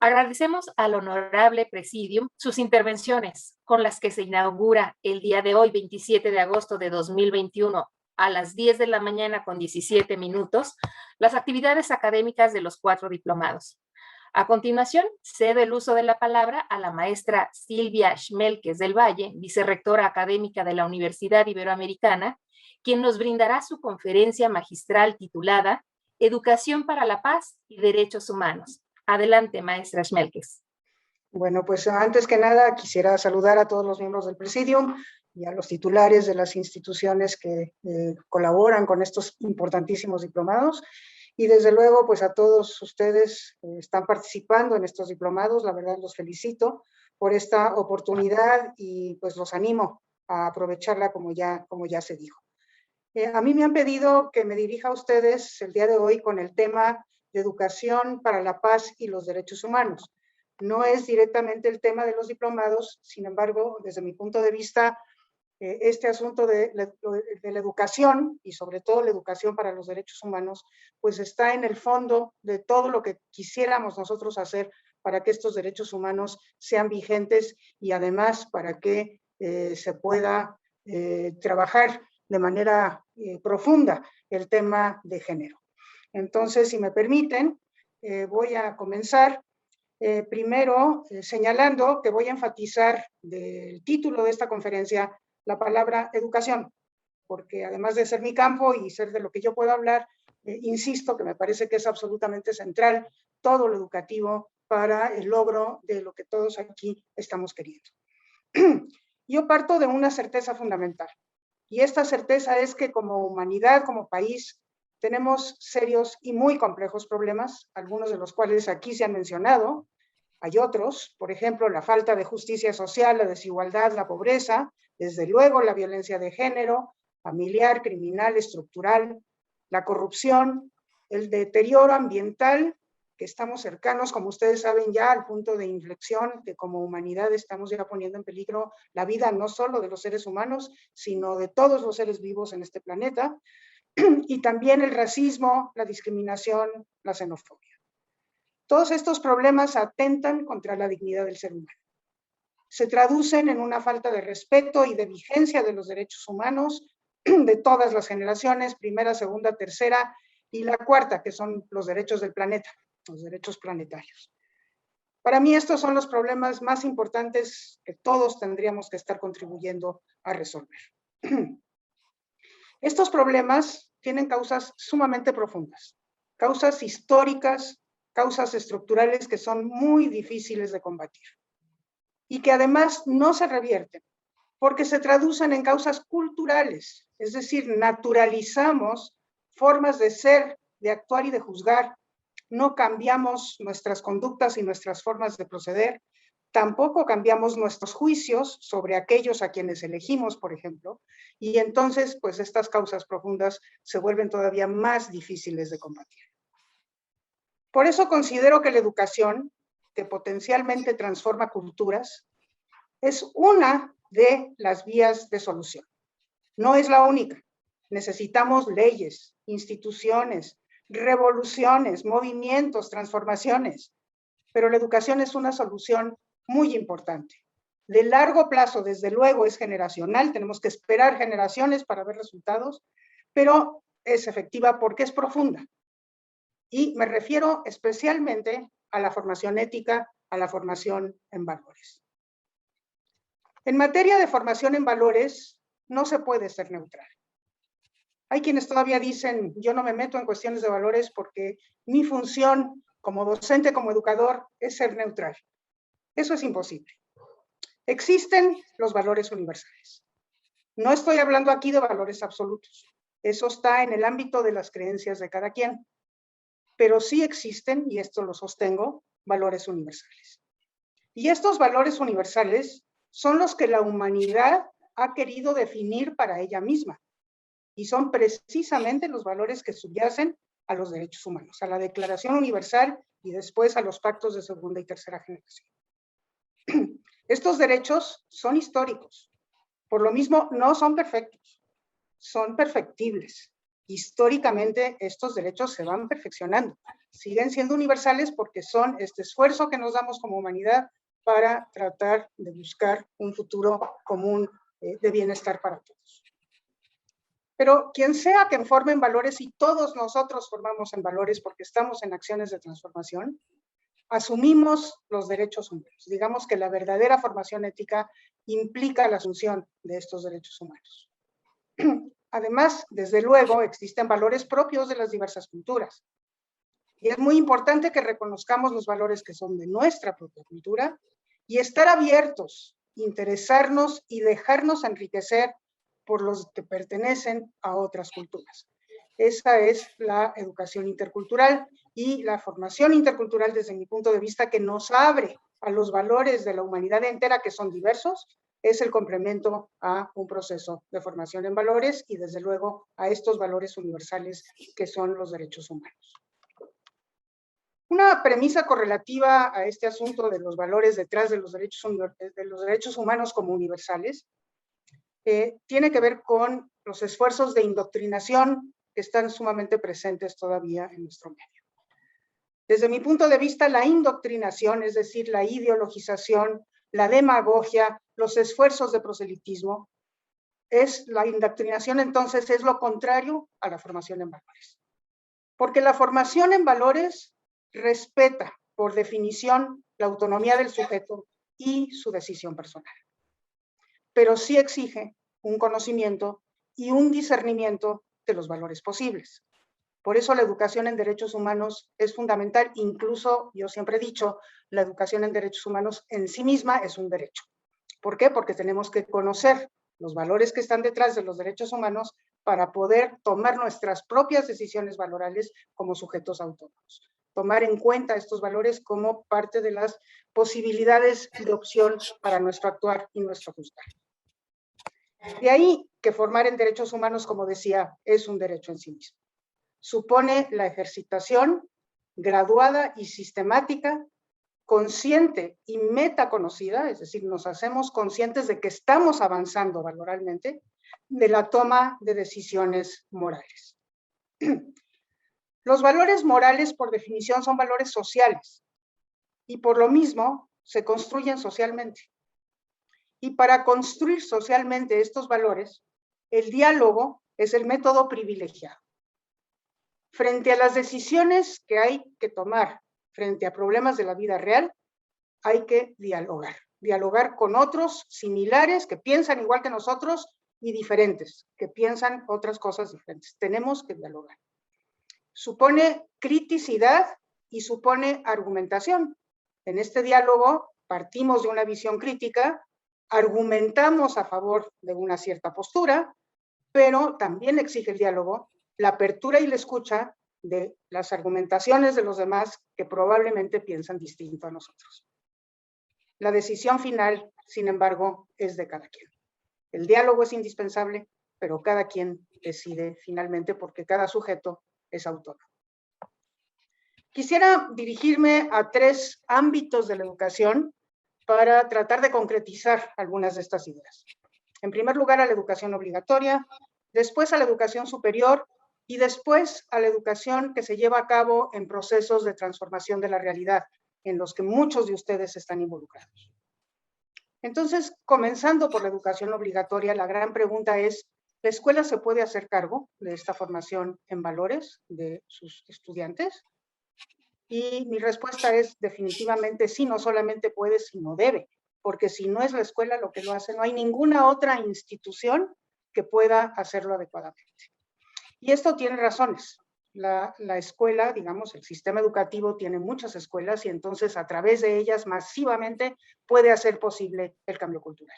Agradecemos al honorable Presidium sus intervenciones, con las que se inaugura el día de hoy, 27 de agosto de 2021, a las 10 de la mañana con 17 minutos, las actividades académicas de los 4 diplomados. A continuación, cedo el uso de la palabra a la maestra Silvia Schmelkes del Valle, vicerrectora académica de la Universidad Iberoamericana, quien nos brindará su conferencia magistral titulada Educación para la Paz y Derechos Humanos. Adelante, maestra Schmelkes. Bueno, pues antes que nada quisiera saludar a todos los miembros del Presidium y a los titulares de las instituciones que colaboran con estos importantísimos diplomados. Y desde luego, pues a todos ustedes que están participando en estos diplomados, la verdad los felicito por esta oportunidad y pues los animo a aprovecharla como ya se dijo. A mí me han pedido que me dirija a ustedes el día de hoy con el tema de educación para la paz y los derechos humanos. No es directamente el tema de los diplomados, sin embargo, desde mi punto de vista, este asunto de la educación y sobre todo la educación para los derechos humanos, pues está en el fondo de todo lo que quisiéramos nosotros hacer para que estos derechos humanos sean vigentes y además para que se pueda trabajar de manera profunda el tema de género. Entonces, si me permiten, voy a comenzar primero señalando que voy a enfatizar del título de esta conferencia la palabra educación, porque además de ser mi campo y ser de lo que yo puedo hablar, insisto que me parece que es absolutamente central todo lo educativo para el logro de lo que todos aquí estamos queriendo. Yo parto de una certeza fundamental, y esta certeza es que como humanidad, como país, tenemos serios y muy complejos problemas, algunos de los cuales aquí se han mencionado. Hay otros, por ejemplo, la falta de justicia social, la desigualdad, la pobreza, desde luego la violencia de género, familiar, criminal, estructural, la corrupción, el deterioro ambiental que estamos cercanos, como ustedes saben, ya al punto de inflexión, que como humanidad estamos ya poniendo en peligro la vida no solo de los seres humanos, sino de todos los seres vivos en este planeta, y también el racismo, la discriminación, la xenofobia. Todos estos problemas atentan contra la dignidad del ser humano. Se traducen en una falta de respeto y de vigencia de los derechos humanos de todas las generaciones, primera, segunda, tercera y la cuarta, que son los derechos del planeta, los derechos planetarios. Para mí estos son los problemas más importantes que todos tendríamos que estar contribuyendo a resolver. Estos problemas tienen causas sumamente profundas, causas históricas, causas estructurales que son muy difíciles de combatir y que además no se revierten porque se traducen en causas culturales, es decir, naturalizamos formas de ser, de actuar y de juzgar, no cambiamos nuestras conductas y nuestras formas de proceder, tampoco cambiamos nuestros juicios sobre aquellos a quienes elegimos, por ejemplo, y entonces, pues estas causas profundas se vuelven todavía más difíciles de combatir. Por eso considero que la educación, que potencialmente transforma culturas, es una de las vías de solución. No es la única. Necesitamos leyes, instituciones, revoluciones, movimientos, transformaciones, pero la educación es una solución muy importante. De largo plazo, desde luego, es generacional, tenemos que esperar generaciones para ver resultados, pero es efectiva porque es profunda. Y me refiero especialmente a la formación ética, a la formación en valores. En materia de formación en valores, no se puede ser neutral. Hay quienes todavía dicen, yo no me meto en cuestiones de valores porque mi función como docente, como educador, es ser neutral. Eso es imposible. Existen los valores universales. No estoy hablando aquí de valores absolutos. Eso está en el ámbito de las creencias de cada quien. Pero sí existen, y esto lo sostengo, valores universales. Y estos valores universales son los que la humanidad ha querido definir para ella misma. Y son precisamente los valores que subyacen a los derechos humanos, a la Declaración Universal y después a los pactos de segunda y tercera generación. Estos derechos son históricos. Por lo mismo, no son perfectos, son perfectibles. Históricamente, estos derechos se van perfeccionando. Siguen siendo universales porque son este esfuerzo que nos damos como humanidad para tratar de buscar un futuro común de bienestar para todos. Pero quien sea que forme en valores, y todos nosotros formamos en valores porque estamos en acciones de transformación, asumimos los derechos humanos. Digamos que la verdadera formación ética implica la asunción de estos derechos humanos. Además, desde luego, existen valores propios de las diversas culturas. Y es muy importante que reconozcamos los valores que son de nuestra propia cultura y estar abiertos, interesarnos y dejarnos enriquecer por los que pertenecen a otras culturas. Esa es la educación intercultural y la formación intercultural desde mi punto de vista que nos abre a los valores de la humanidad entera que son diversos, es el complemento a un proceso de formación en valores y desde luego a estos valores universales que son los derechos humanos. Una premisa correlativa a este asunto de los valores detrás de los derechos humanos como universales tiene que ver con los esfuerzos de indoctrinación que están sumamente presentes todavía en nuestro medio. Desde mi punto de vista, la indoctrinación, es decir, la ideologización, la demagogia, los esfuerzos de proselitismo, la indoctrinación entonces es lo contrario a la formación en valores. Porque la formación en valores respeta, por definición, la autonomía del sujeto y su decisión personal. Pero sí exige un conocimiento y un discernimiento de los valores posibles. Por eso la educación en derechos humanos es fundamental, incluso yo siempre he dicho, la educación en derechos humanos en sí misma es un derecho. ¿Por qué? Porque tenemos que conocer los valores que están detrás de los derechos humanos para poder tomar nuestras propias decisiones valorales como sujetos autónomos. Tomar en cuenta estos valores como parte de las posibilidades de opción para nuestro actuar y nuestro juzgar. De ahí que formar en derechos humanos, como decía, es un derecho en sí mismo. Supone la ejercitación graduada y sistemática, consciente y metaconocida, es decir, nos hacemos conscientes de que estamos avanzando valoralmente, de la toma de decisiones morales. Los valores morales, por definición, son valores sociales y por lo mismo se construyen socialmente. Y para construir socialmente estos valores, el diálogo es el método privilegiado. Frente a las decisiones que hay que tomar, frente a problemas de la vida real, hay que dialogar. Dialogar con otros similares que piensan igual que nosotros y diferentes, que piensan otras cosas diferentes. Tenemos que dialogar. Supone criticidad y supone argumentación. En este diálogo partimos de una visión crítica, argumentamos a favor de una cierta postura, pero también exige el diálogo la apertura y la escucha de las argumentaciones de los demás que probablemente piensan distinto a nosotros. La decisión final, sin embargo, es de cada quien. El diálogo es indispensable, pero cada quien decide finalmente porque cada sujeto es autónomo. Quisiera dirigirme a 3 ámbitos de la educación para tratar de concretizar algunas de estas ideas. En primer lugar, a la educación obligatoria, después a la educación superior y después a la educación que se lleva a cabo en procesos de transformación de la realidad, en los que muchos de ustedes están involucrados. Entonces, comenzando por la educación obligatoria, la gran pregunta es, ¿la escuela se puede hacer cargo de esta formación en valores de sus estudiantes? Y mi respuesta es definitivamente sí, no solamente puede, sino debe, porque si no es la escuela lo que lo hace, no hay ninguna otra institución que pueda hacerlo adecuadamente. Y esto tiene razones. La escuela, digamos, el sistema educativo tiene muchas escuelas y entonces a través de ellas masivamente puede hacer posible el cambio cultural.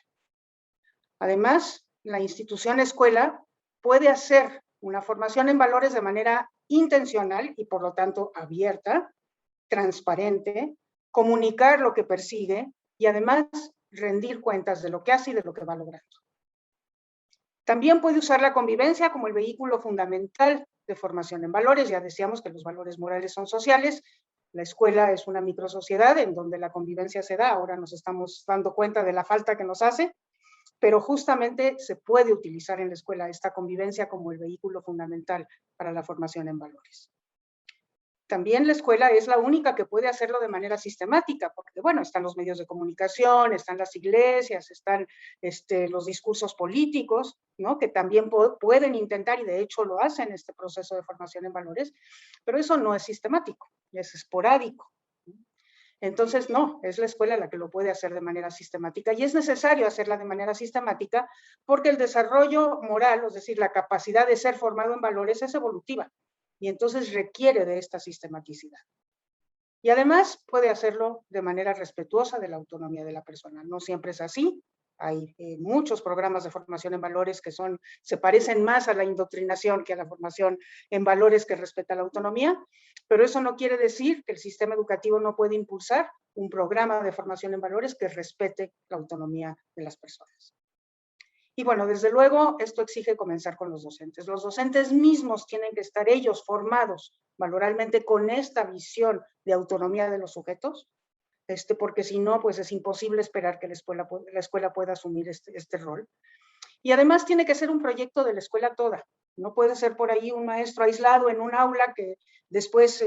Además, la institución escuela puede hacer una formación en valores de manera intencional y por lo tanto abierta, transparente, comunicar lo que persigue y además rendir cuentas de lo que hace y de lo que va logrando. También puede usar la convivencia como el vehículo fundamental de formación en valores. Ya decíamos que los valores morales son sociales. La escuela es una microsociedad en donde la convivencia se da. Ahora nos estamos dando cuenta de la falta que nos hace, pero justamente se puede utilizar en la escuela esta convivencia como el vehículo fundamental para la formación en valores. También la escuela es la única que puede hacerlo de manera sistemática, porque bueno, están los medios de comunicación, están las iglesias, están los discursos políticos, ¿no? Que también pueden intentar y de hecho lo hacen este proceso de formación en valores, pero eso no es sistemático, es esporádico. Entonces, no, es la escuela la que lo puede hacer de manera sistemática y es necesario hacerla de manera sistemática porque el desarrollo moral, es decir, la capacidad de ser formado en valores es evolutiva. Y entonces requiere de esta sistematicidad. Y además puede hacerlo de manera respetuosa de la autonomía de la persona. No siempre es así. Hay muchos programas de formación en valores que se parecen más a la indoctrinación que a la formación en valores que respeta la autonomía, pero eso no quiere decir que el sistema educativo no puede impulsar un programa de formación en valores que respete la autonomía de las personas. Y bueno, desde luego, esto exige comenzar con los docentes. Los docentes mismos tienen que estar ellos formados valoralmente con esta visión de autonomía de los sujetos, porque si no, pues es imposible esperar que la escuela pueda asumir este rol. Y además tiene que ser un proyecto de la escuela toda. No puede ser por ahí un maestro aislado en un aula que después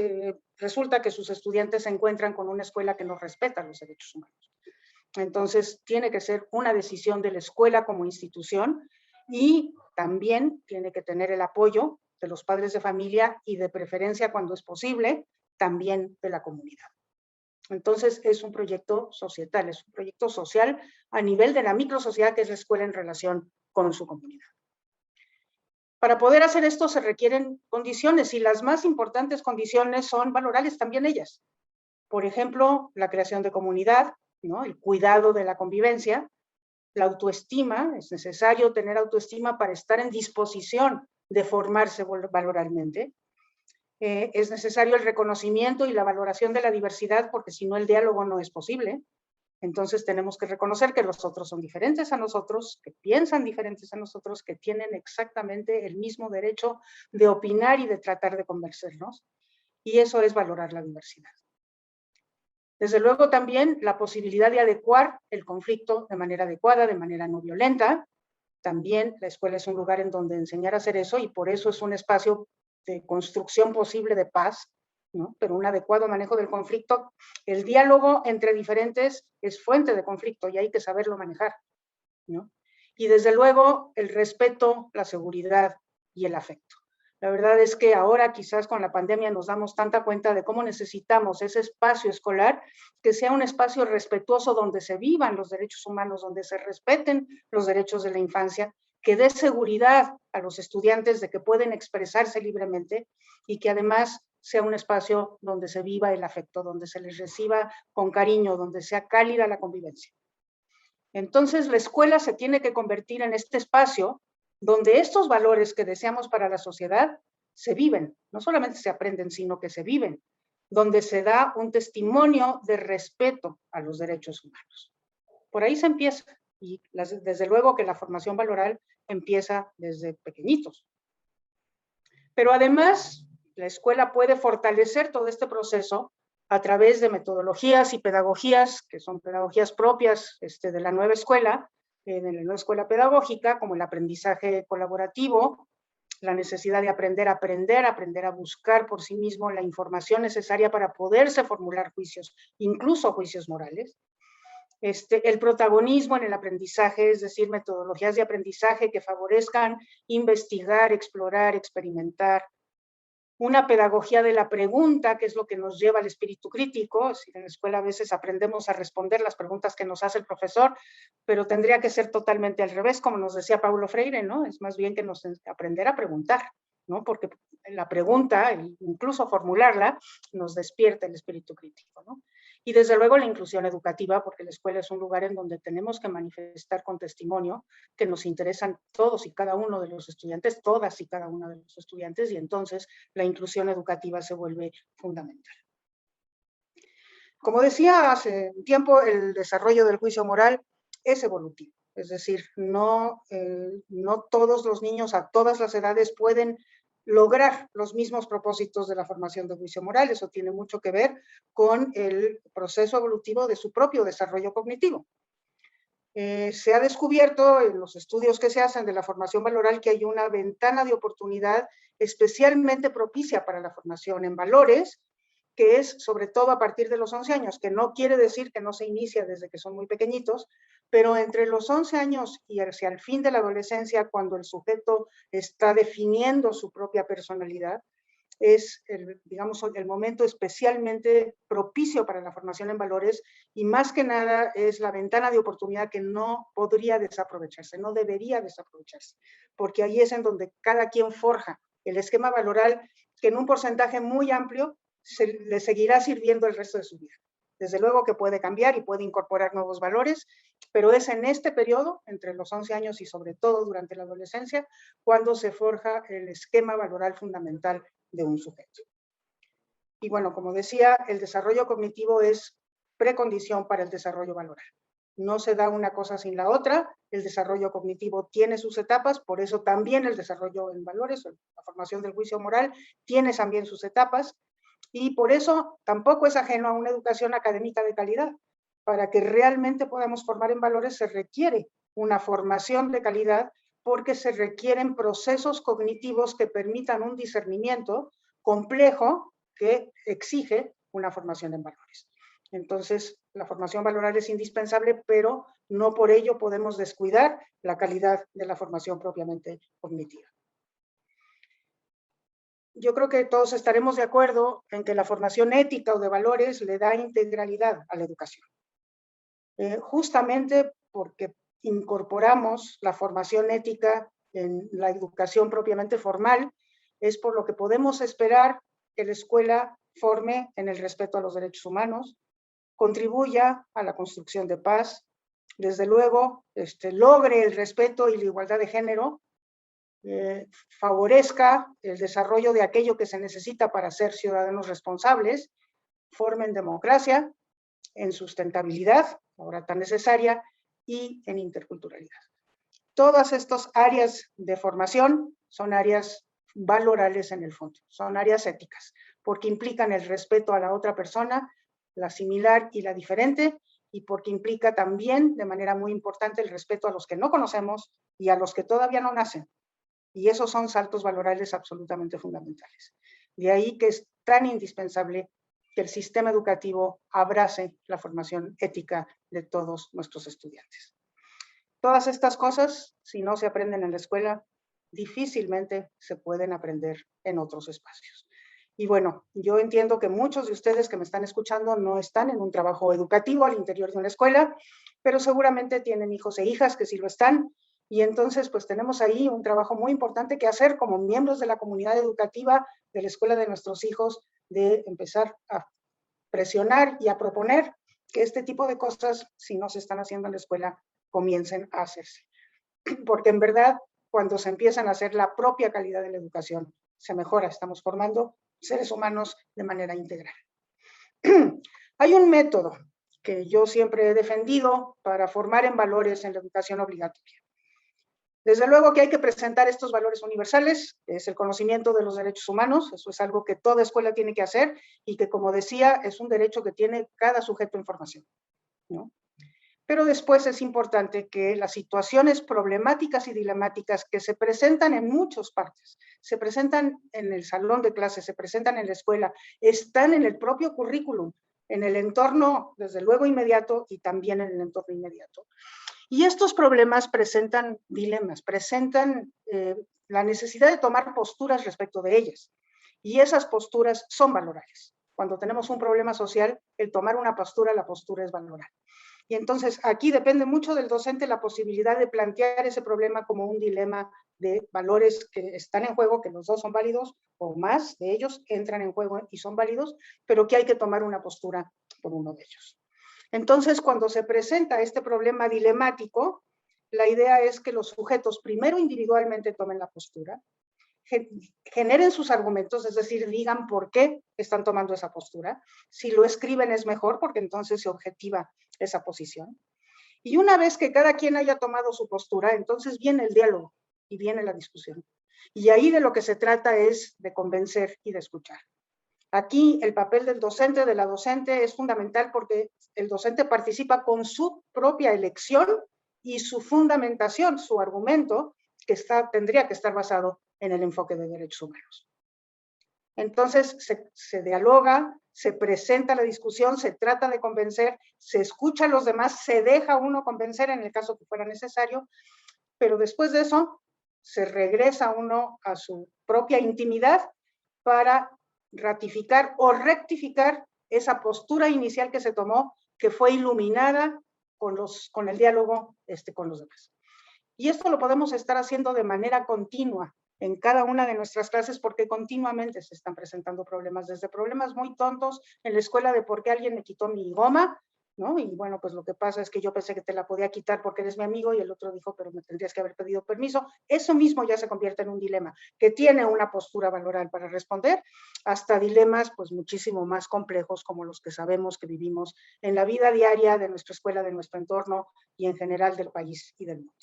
resulta que sus estudiantes se encuentran con una escuela que no respeta los derechos humanos. Entonces, tiene que ser una decisión de la escuela como institución y también tiene que tener el apoyo de los padres de familia y de preferencia, cuando es posible, también de la comunidad. Entonces, es un proyecto societal, es un proyecto social a nivel de la microsociedad que es la escuela en relación con su comunidad. Para poder hacer esto se requieren condiciones y las más importantes condiciones son valorales también ellas. Por ejemplo, la creación de comunidad, ¿no? El cuidado de la convivencia, la autoestima, es necesario tener autoestima para estar en disposición de formarse valoralmente. Es necesario el reconocimiento y la valoración de la diversidad, porque si no el diálogo no es posible. Entonces tenemos que reconocer que los otros son diferentes a nosotros, que piensan diferentes a nosotros, que tienen exactamente el mismo derecho de opinar y de tratar de convencernos. y eso es valorar la diversidad. Desde luego también la posibilidad de adecuar el conflicto de manera adecuada, de manera no violenta. También la escuela es un lugar en donde enseñar a hacer eso y por eso es un espacio de construcción posible de paz, ¿no? Pero un adecuado manejo del conflicto. El diálogo entre diferentes es fuente de conflicto y hay que saberlo manejar, ¿no? Y desde luego el respeto, la seguridad y el afecto. La verdad es que ahora quizás con la pandemia nos damos tanta cuenta de cómo necesitamos ese espacio escolar, que sea un espacio respetuoso donde se vivan los derechos humanos, donde se respeten los derechos de la infancia, que dé seguridad a los estudiantes de que pueden expresarse libremente y que además sea un espacio donde se viva el afecto, donde se les reciba con cariño, donde sea cálida la convivencia. Entonces la escuela se tiene que convertir en este espacio donde estos valores que deseamos para la sociedad se viven, no solamente se aprenden, sino que se viven, donde se da un testimonio de respeto a los derechos humanos. Por ahí se empieza, y desde luego que la formación valoral empieza desde pequeñitos. Pero además, la escuela puede fortalecer todo este proceso a través de metodologías y pedagogías, que son pedagogías propias de la nueva escuela, de la nueva escuela pedagógica, como el aprendizaje colaborativo, la necesidad de aprender a buscar por sí mismo la información necesaria para poderse formular juicios, incluso juicios morales. El protagonismo en el aprendizaje, es decir, metodologías de aprendizaje que favorezcan investigar, explorar, experimentar. Una pedagogía de la pregunta, que es lo que nos lleva al espíritu crítico. En la escuela a veces aprendemos a responder las preguntas que nos hace el profesor, pero tendría que ser totalmente al revés, como nos decía Paulo Freire, ¿no? Es más bien que aprender a preguntar, ¿no? Porque la pregunta, incluso formularla, nos despierta el espíritu crítico, ¿no? Y desde luego la inclusión educativa, porque la escuela es un lugar en donde tenemos que manifestar con testimonio que nos interesan todos y cada uno de los estudiantes, todas y cada uno de los estudiantes, y entonces la inclusión educativa se vuelve fundamental. Como decía hace un tiempo, el desarrollo del juicio moral es evolutivo, es decir, no todos los niños a todas las edades pueden lograr los mismos propósitos de la formación de juicio moral. Eso tiene mucho que ver con el proceso evolutivo de su propio desarrollo cognitivo. Se ha descubierto en los estudios que se hacen de la formación valoral que hay una ventana de oportunidad especialmente propicia para la formación en valores, que es sobre todo a partir de los 11 años, que no quiere decir que no se inicia desde que son muy pequeñitos, pero entre los 11 años y hacia el fin de la adolescencia, cuando el sujeto está definiendo su propia personalidad, es digamos, el momento especialmente propicio para la formación en valores y más que nada es la ventana de oportunidad que no podría desaprovecharse, no debería desaprovecharse, porque ahí es en donde cada quien forja el esquema valoral que en un porcentaje muy amplio le seguirá sirviendo el resto de su vida. Desde luego que puede cambiar y puede incorporar nuevos valores, pero es en este periodo, entre los 11 años y sobre todo durante la adolescencia, cuando se forja el esquema valoral fundamental de un sujeto. Y bueno, como decía, el desarrollo cognitivo es precondición para el desarrollo valoral. No se da una cosa sin la otra, el desarrollo cognitivo tiene sus etapas, por eso también el desarrollo en valores, la formación del juicio moral, tiene también sus etapas, y por eso tampoco es ajeno a una educación académica de calidad. Para que realmente podamos formar en valores se requiere una formación de calidad porque se requieren procesos cognitivos que permitan un discernimiento complejo que exige una formación en valores. Entonces, la formación valoral es indispensable, pero no por ello podemos descuidar la calidad de la formación propiamente cognitiva. Yo creo que todos estaremos de acuerdo en que la formación ética o de valores le da integralidad a la educación. Justamente porque incorporamos la formación ética en la educación propiamente formal, es por lo que podemos esperar que la escuela forme en el respeto a los derechos humanos, contribuya a la construcción de paz, desde luego logre el respeto y la igualdad de género, favorezca el desarrollo de aquello que se necesita para ser ciudadanos responsables, forme en democracia, en sustentabilidad, ahora tan necesaria, y en interculturalidad. Todas estas áreas de formación son áreas valorales en el fondo, son áreas éticas, porque implican el respeto a la otra persona, la similar y la diferente, y porque implica también, de manera muy importante, el respeto a los que no conocemos y a los que todavía no nacen. Y esos son saltos valorales absolutamente fundamentales. De ahí que es tan indispensable que el sistema educativo abrace la formación ética de todos nuestros estudiantes. Todas estas cosas, si no se aprenden en la escuela, difícilmente se pueden aprender en otros espacios. Y bueno, yo entiendo que muchos de ustedes que me están escuchando no están en un trabajo educativo al interior de una escuela, pero seguramente tienen hijos e hijas que sí lo están. Y entonces, pues tenemos ahí un trabajo muy importante que hacer como miembros de la comunidad educativa de la escuela de nuestros hijos, de empezar a presionar y a proponer que este tipo de cosas, si no se están haciendo en la escuela, comiencen a hacerse. Porque en verdad, cuando se empiezan a hacer la propia calidad de la educación, se mejora, estamos formando seres humanos de manera integral. Hay un método que yo siempre he defendido para formar en valores en la educación obligatoria. Desde luego que hay que presentar estos valores universales, que es el conocimiento de los derechos humanos, eso es algo que toda escuela tiene que hacer y que, como decía, es un derecho que tiene cada sujeto en formación, ¿no? Pero después es importante que las situaciones problemáticas y dilemáticas que se presentan en muchas partes, se presentan en el salón de clases, se presentan en la escuela, están en el propio currículum, en el entorno, desde luego, inmediato y también en el entorno inmediato. Y estos problemas presentan dilemas, presentan la necesidad de tomar posturas respecto de ellas. Y esas posturas son valorales. Cuando tenemos un problema social, el tomar una postura, la postura es valoral. Y entonces aquí depende mucho del docente la posibilidad de plantear ese problema como un dilema de valores que están en juego, que los dos son válidos, o más de ellos entran en juego y son válidos, pero que hay que tomar una postura por uno de ellos. Entonces, cuando se presenta este problema dilemático, la idea es que los sujetos primero individualmente tomen la postura, generen sus argumentos, es decir, digan por qué están tomando esa postura. Si lo escriben es mejor, porque entonces se objetiva esa posición. Y una vez que cada quien haya tomado su postura, entonces viene el diálogo y viene la discusión. Y ahí de lo que se trata es de convencer y de escuchar. Aquí el papel del docente, de la docente, es fundamental porque el docente participa con su propia elección y su fundamentación, su argumento, que tendría que estar basado en el enfoque de derechos humanos. Entonces se dialoga, se presenta la discusión, se trata de convencer, se escucha a los demás, se deja uno convencer en el caso que fuera necesario, pero después de eso se regresa uno a su propia intimidad para ratificar o rectificar esa postura inicial que se tomó, que fue iluminada con el diálogo con los demás. Y esto lo podemos estar haciendo de manera continua en cada una de nuestras clases porque continuamente se están presentando problemas, desde problemas muy tontos en la escuela de por qué alguien me quitó mi goma, ¿no? Y bueno, pues lo que pasa es que yo pensé que te la podía quitar porque eres mi amigo y el otro dijo, pero me tendrías que haber pedido permiso. Eso mismo ya se convierte en un dilema que tiene una postura valoral para responder, hasta dilemas pues muchísimo más complejos como los que sabemos que vivimos en la vida diaria de nuestra escuela, de nuestro entorno y en general del país y del mundo.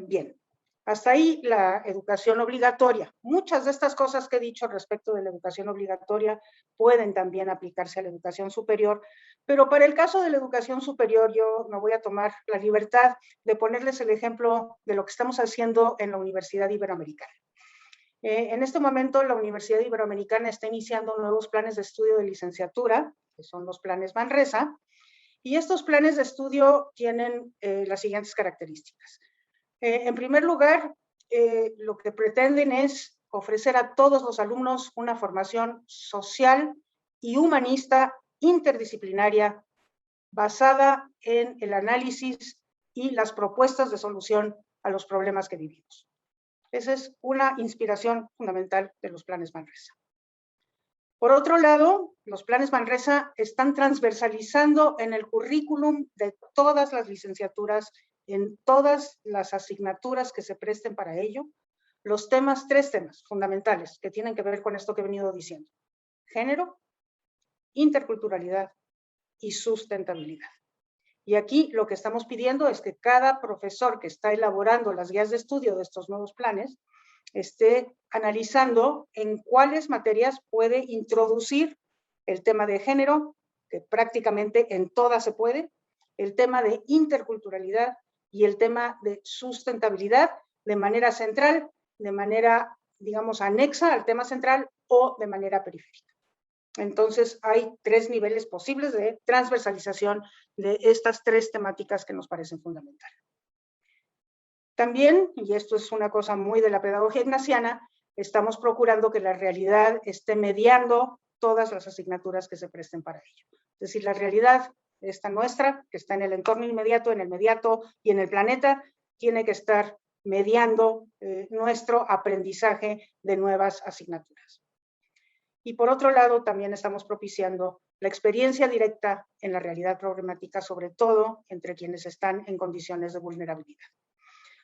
Bien. Hasta ahí la educación obligatoria. Muchas de estas cosas que he dicho respecto de la educación obligatoria pueden también aplicarse a la educación superior, pero para el caso de la educación superior yo me voy a tomar la libertad de ponerles el ejemplo de lo que estamos haciendo en la Universidad Iberoamericana. En este momento la Universidad Iberoamericana está iniciando nuevos planes de estudio de licenciatura, que son los planes Manresa, y estos planes de estudio tienen las siguientes características. En primer lugar, lo que pretenden es ofrecer a todos los alumnos una formación social y humanista interdisciplinaria basada en el análisis y las propuestas de solución a los problemas que vivimos. Esa es una inspiración fundamental de los planes Manresa. Por otro lado, los planes Manresa están transversalizando en el currículum de todas las licenciaturas, en todas las asignaturas que se presten para ello, tres temas fundamentales que tienen que ver con esto que he venido diciendo: género, interculturalidad y sustentabilidad. Y aquí lo que estamos pidiendo es que cada profesor que está elaborando las guías de estudio de estos nuevos planes esté analizando en cuáles materias puede introducir el tema de género, que prácticamente en todas se puede, el tema de interculturalidad y el tema de sustentabilidad de manera central, de manera, digamos, anexa al tema central o de manera periférica. Entonces, hay 3 niveles posibles de transversalización de estas 3 temáticas que nos parecen fundamentales. También, y esto es una cosa muy de la pedagogía ignaciana, estamos procurando que la realidad esté mediando todas las asignaturas que se presten para ello. Es decir, la realidad esta nuestra, que está en el entorno inmediato, en el mediato y en el planeta, tiene que estar mediando nuestro aprendizaje de nuevas asignaturas. Y por otro lado, también estamos propiciando la experiencia directa en la realidad problemática, sobre todo entre quienes están en condiciones de vulnerabilidad.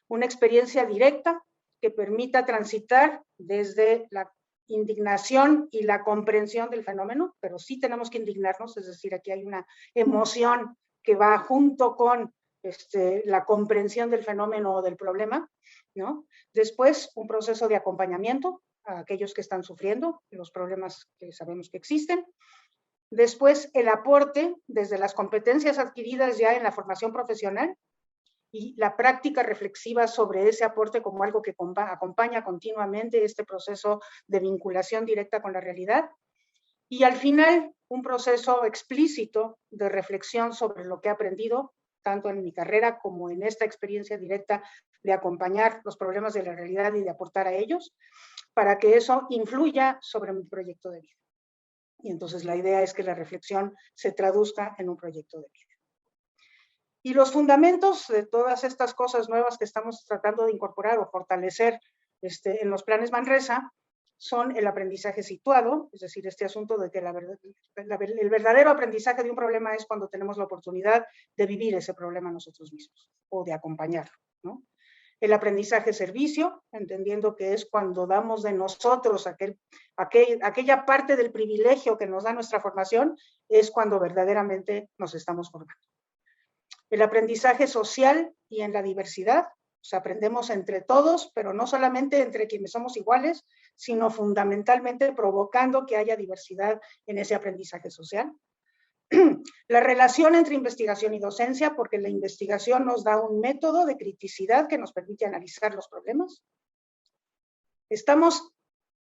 Una experiencia directa que permita transitar desde la indignación y la comprensión del fenómeno, pero sí tenemos que indignarnos, es decir, aquí hay una emoción que va junto con la comprensión del fenómeno o del problema, ¿no? Después, un proceso de acompañamiento a aquellos que están sufriendo los problemas que sabemos que existen. Después, el aporte desde las competencias adquiridas ya en la formación profesional y la práctica reflexiva sobre ese aporte como algo que acompaña continuamente este proceso de vinculación directa con la realidad. Y al final, un proceso explícito de reflexión sobre lo que he aprendido, tanto en mi carrera como en esta experiencia directa de acompañar los problemas de la realidad y de aportar a ellos, para que eso influya sobre mi proyecto de vida. Y entonces la idea es que la reflexión se traduzca en un proyecto de vida. Y los fundamentos de todas estas cosas nuevas que estamos tratando de incorporar o fortalecer en los planes Manresa son el aprendizaje situado, es decir, este asunto de que el verdadero aprendizaje de un problema es cuando tenemos la oportunidad de vivir ese problema nosotros mismos o de acompañarlo, ¿no? El aprendizaje servicio, entendiendo que es cuando damos de nosotros aquella parte del privilegio que nos da nuestra formación, es cuando verdaderamente nos estamos formando. El aprendizaje social y en la diversidad, o sea, aprendemos entre todos, pero no solamente entre quienes somos iguales, sino fundamentalmente provocando que haya diversidad en ese aprendizaje social. La relación entre investigación y docencia, porque la investigación nos da un método de criticidad que nos permite analizar los problemas. Estamos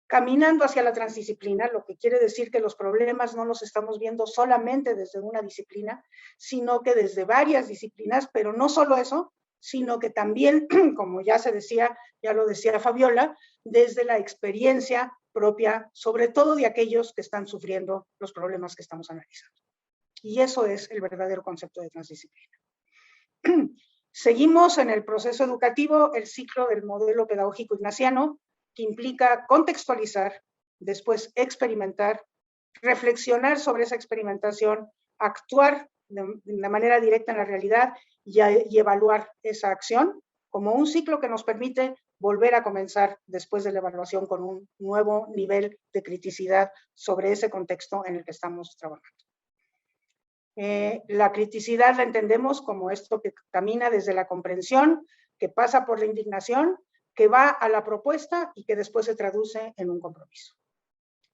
caminando hacia la transdisciplina, lo que quiere decir que los problemas no los estamos viendo solamente desde una disciplina, sino que desde varias disciplinas, pero no solo eso, sino que también, como ya se decía, ya lo decía Fabiola, desde la experiencia propia, sobre todo de aquellos que están sufriendo los problemas que estamos analizando. Y eso es el verdadero concepto de transdisciplina. Seguimos en el proceso educativo el ciclo del modelo pedagógico ignaciano, que implica contextualizar, después experimentar, reflexionar sobre esa experimentación, actuar de manera directa en la realidad y evaluar esa acción como un ciclo que nos permite volver a comenzar después de la evaluación con un nuevo nivel de criticidad sobre ese contexto en el que estamos trabajando. La criticidad la entendemos como esto que camina desde la comprensión, que pasa por la indignación, que va a la propuesta y que después se traduce en un compromiso.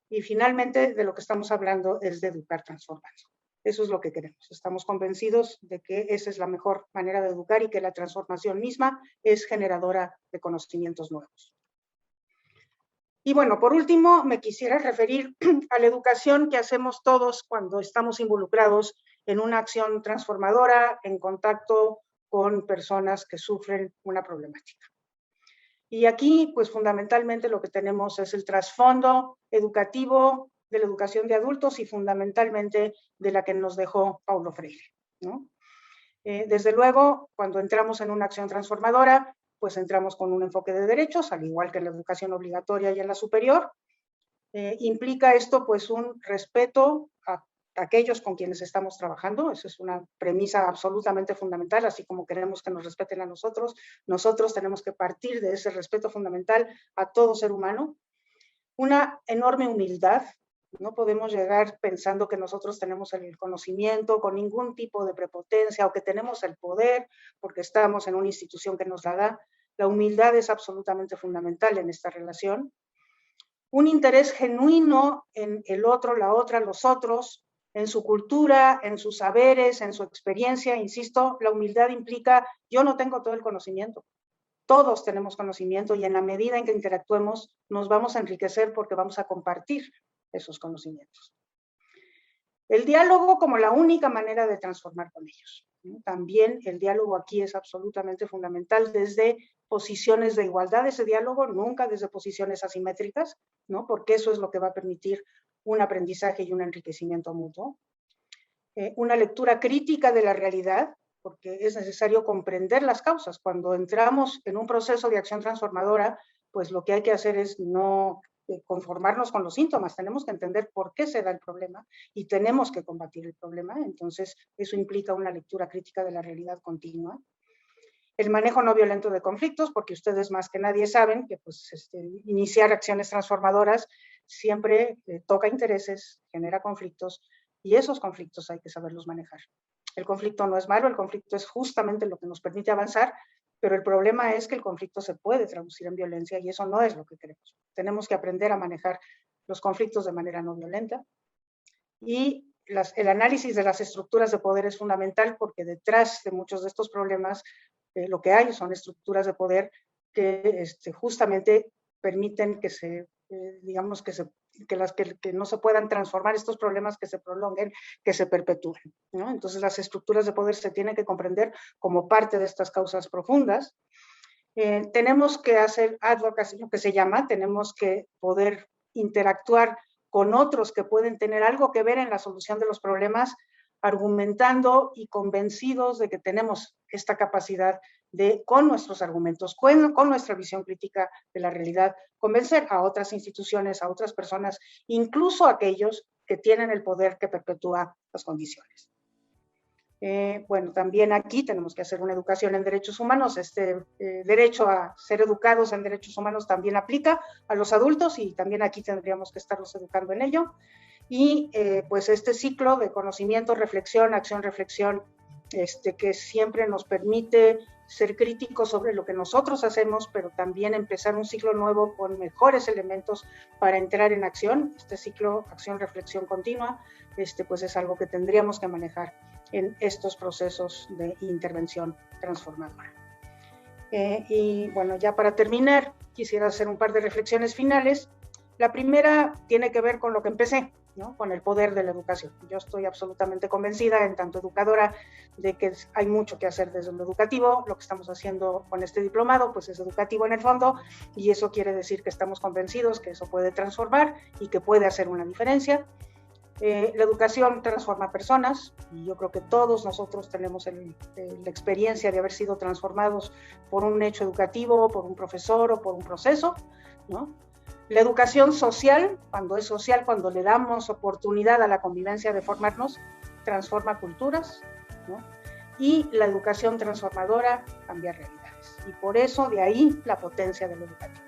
Y finalmente de lo que estamos hablando es de educar transformando. Eso es lo que queremos. Estamos convencidos de que esa es la mejor manera de educar y que la transformación misma es generadora de conocimientos nuevos. Y bueno, por último, me quisiera referir a la educación que hacemos todos cuando estamos involucrados en una acción transformadora, en contacto con personas que sufren una problemática. Y aquí, pues fundamentalmente lo que tenemos es el trasfondo educativo de la educación de adultos y fundamentalmente de la que nos dejó Paulo Freire, ¿no? Desde luego, cuando entramos en una acción transformadora, pues entramos con un enfoque de derechos, al igual que en la educación obligatoria y en la superior. Implica esto pues un respeto a aquellos con quienes estamos trabajando, eso es una premisa absolutamente fundamental, así como queremos que nos respeten a nosotros, nosotros tenemos que partir de ese respeto fundamental a todo ser humano. Una enorme humildad, no podemos llegar pensando que nosotros tenemos el conocimiento con ningún tipo de prepotencia o que tenemos el poder porque estamos en una institución que nos la da. La humildad es absolutamente fundamental en esta relación. un interés genuino en el otro, la otra, los otros, en su cultura, en sus saberes, en su experiencia. Insisto, la humildad implica, yo no tengo todo el conocimiento, todos tenemos conocimiento y en la medida en que interactuemos nos vamos a enriquecer porque vamos a compartir esos conocimientos. El diálogo como la única manera de transformar con ellos. También el diálogo aquí es absolutamente fundamental desde posiciones de igualdad, ese diálogo, nunca desde posiciones asimétricas, ¿no? Porque eso es lo que va a permitir un aprendizaje y un enriquecimiento mutuo. Una lectura crítica de la realidad, porque es necesario comprender las causas. Cuando entramos en un proceso de acción transformadora, pues lo que hay que hacer es no conformarnos con los síntomas, tenemos que entender por qué se da el problema y tenemos que combatir el problema. Entonces, eso implica una lectura crítica de la realidad continua. El manejo no violento de conflictos, porque ustedes más que nadie saben que pues, iniciar acciones transformadoras siempre toca intereses, genera conflictos, y esos conflictos hay que saberlos manejar. El conflicto no es malo, el conflicto es justamente lo que nos permite avanzar, pero el problema es que el conflicto se puede traducir en violencia y eso no es lo que queremos. Tenemos que aprender a manejar los conflictos de manera no violenta. Y el análisis de las estructuras de poder es fundamental porque detrás de muchos de estos problemas lo que hay son estructuras de poder que justamente permiten que que no se puedan transformar estos problemas, que se prolonguen, que se perpetúen, ¿no? Entonces las estructuras de poder se tienen que comprender como parte de estas causas profundas. Tenemos que hacer advocacy, lo que se llama, tenemos que poder interactuar con otros que pueden tener algo que ver en la solución de los problemas, argumentando y convencidos de que tenemos esta capacidad de, con nuestros argumentos, con nuestra visión crítica de la realidad, convencer a otras instituciones, a otras personas, incluso a aquellos que tienen el poder que perpetúa las condiciones. Bueno, también aquí tenemos que hacer una educación en derechos humanos. Este derecho a ser educados en derechos humanos también aplica a los adultos y también aquí tendríamos que estarlos educando en ello. Y pues este ciclo de conocimiento, reflexión, acción, reflexión, que siempre nos permite ser críticos sobre lo que nosotros hacemos, pero también empezar un ciclo nuevo con mejores elementos para entrar en acción. Este ciclo, acción, reflexión continua, pues es algo que tendríamos que manejar en estos procesos de intervención transformadora. Y bueno, ya para terminar, quisiera hacer un par de reflexiones finales. La primera tiene que ver con lo que empecé, ¿no? Con el poder de la educación. Yo estoy absolutamente convencida, en tanto educadora, de que hay mucho que hacer desde lo educativo. Lo que estamos haciendo con este diplomado, pues es educativo en el fondo, y eso quiere decir que estamos convencidos que eso puede transformar y que puede hacer una diferencia. La educación transforma personas, y yo creo que todos nosotros tenemos la experiencia de haber sido transformados por un hecho educativo, por un profesor o por un proceso, ¿no? La educación social, cuando le damos oportunidad a la convivencia de formarnos, transforma culturas, ¿no? Y la educación transformadora cambia realidades. Y por eso, de ahí, la potencia de lo educativo.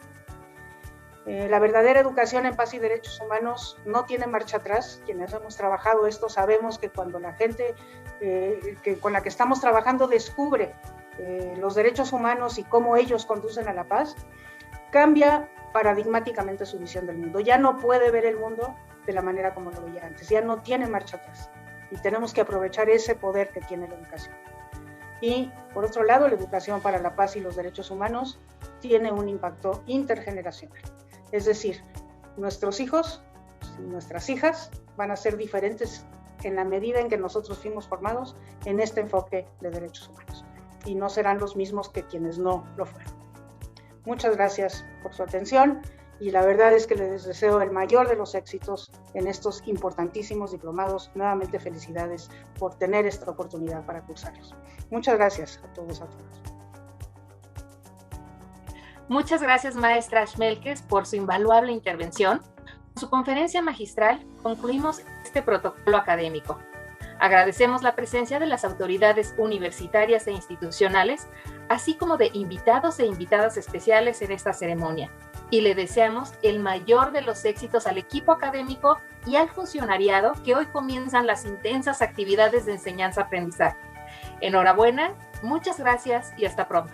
La verdadera educación en paz y derechos humanos no tiene marcha atrás. Quienes hemos trabajado esto sabemos que cuando la gente con la que estamos trabajando descubre los derechos humanos y cómo ellos conducen a la paz, cambia paradigmáticamente su visión del mundo. Ya no puede ver el mundo de la manera como lo veía antes, ya no tiene marcha atrás y tenemos que aprovechar ese poder que tiene la educación. Y por otro lado, la educación para la paz y los derechos humanos tiene un impacto intergeneracional, es decir, nuestros hijos y nuestras hijas van a ser diferentes en la medida en que nosotros fuimos formados en este enfoque de derechos humanos y no serán los mismos que quienes no lo fueron. Muchas gracias por su atención y la verdad es que les deseo el mayor de los éxitos en estos importantísimos diplomados. Nuevamente felicidades por tener esta oportunidad para cursarlos. Muchas gracias a todos y a todas. Muchas gracias, maestra Schmelkes, por su invaluable intervención. Con su conferencia magistral concluimos este protocolo académico. Agradecemos la presencia de las autoridades universitarias e institucionales, así como de invitados e invitadas especiales en esta ceremonia. Y le deseamos el mayor de los éxitos al equipo académico y al funcionariado que hoy comienzan las intensas actividades de enseñanza-aprendizaje. Enhorabuena, muchas gracias y hasta pronto.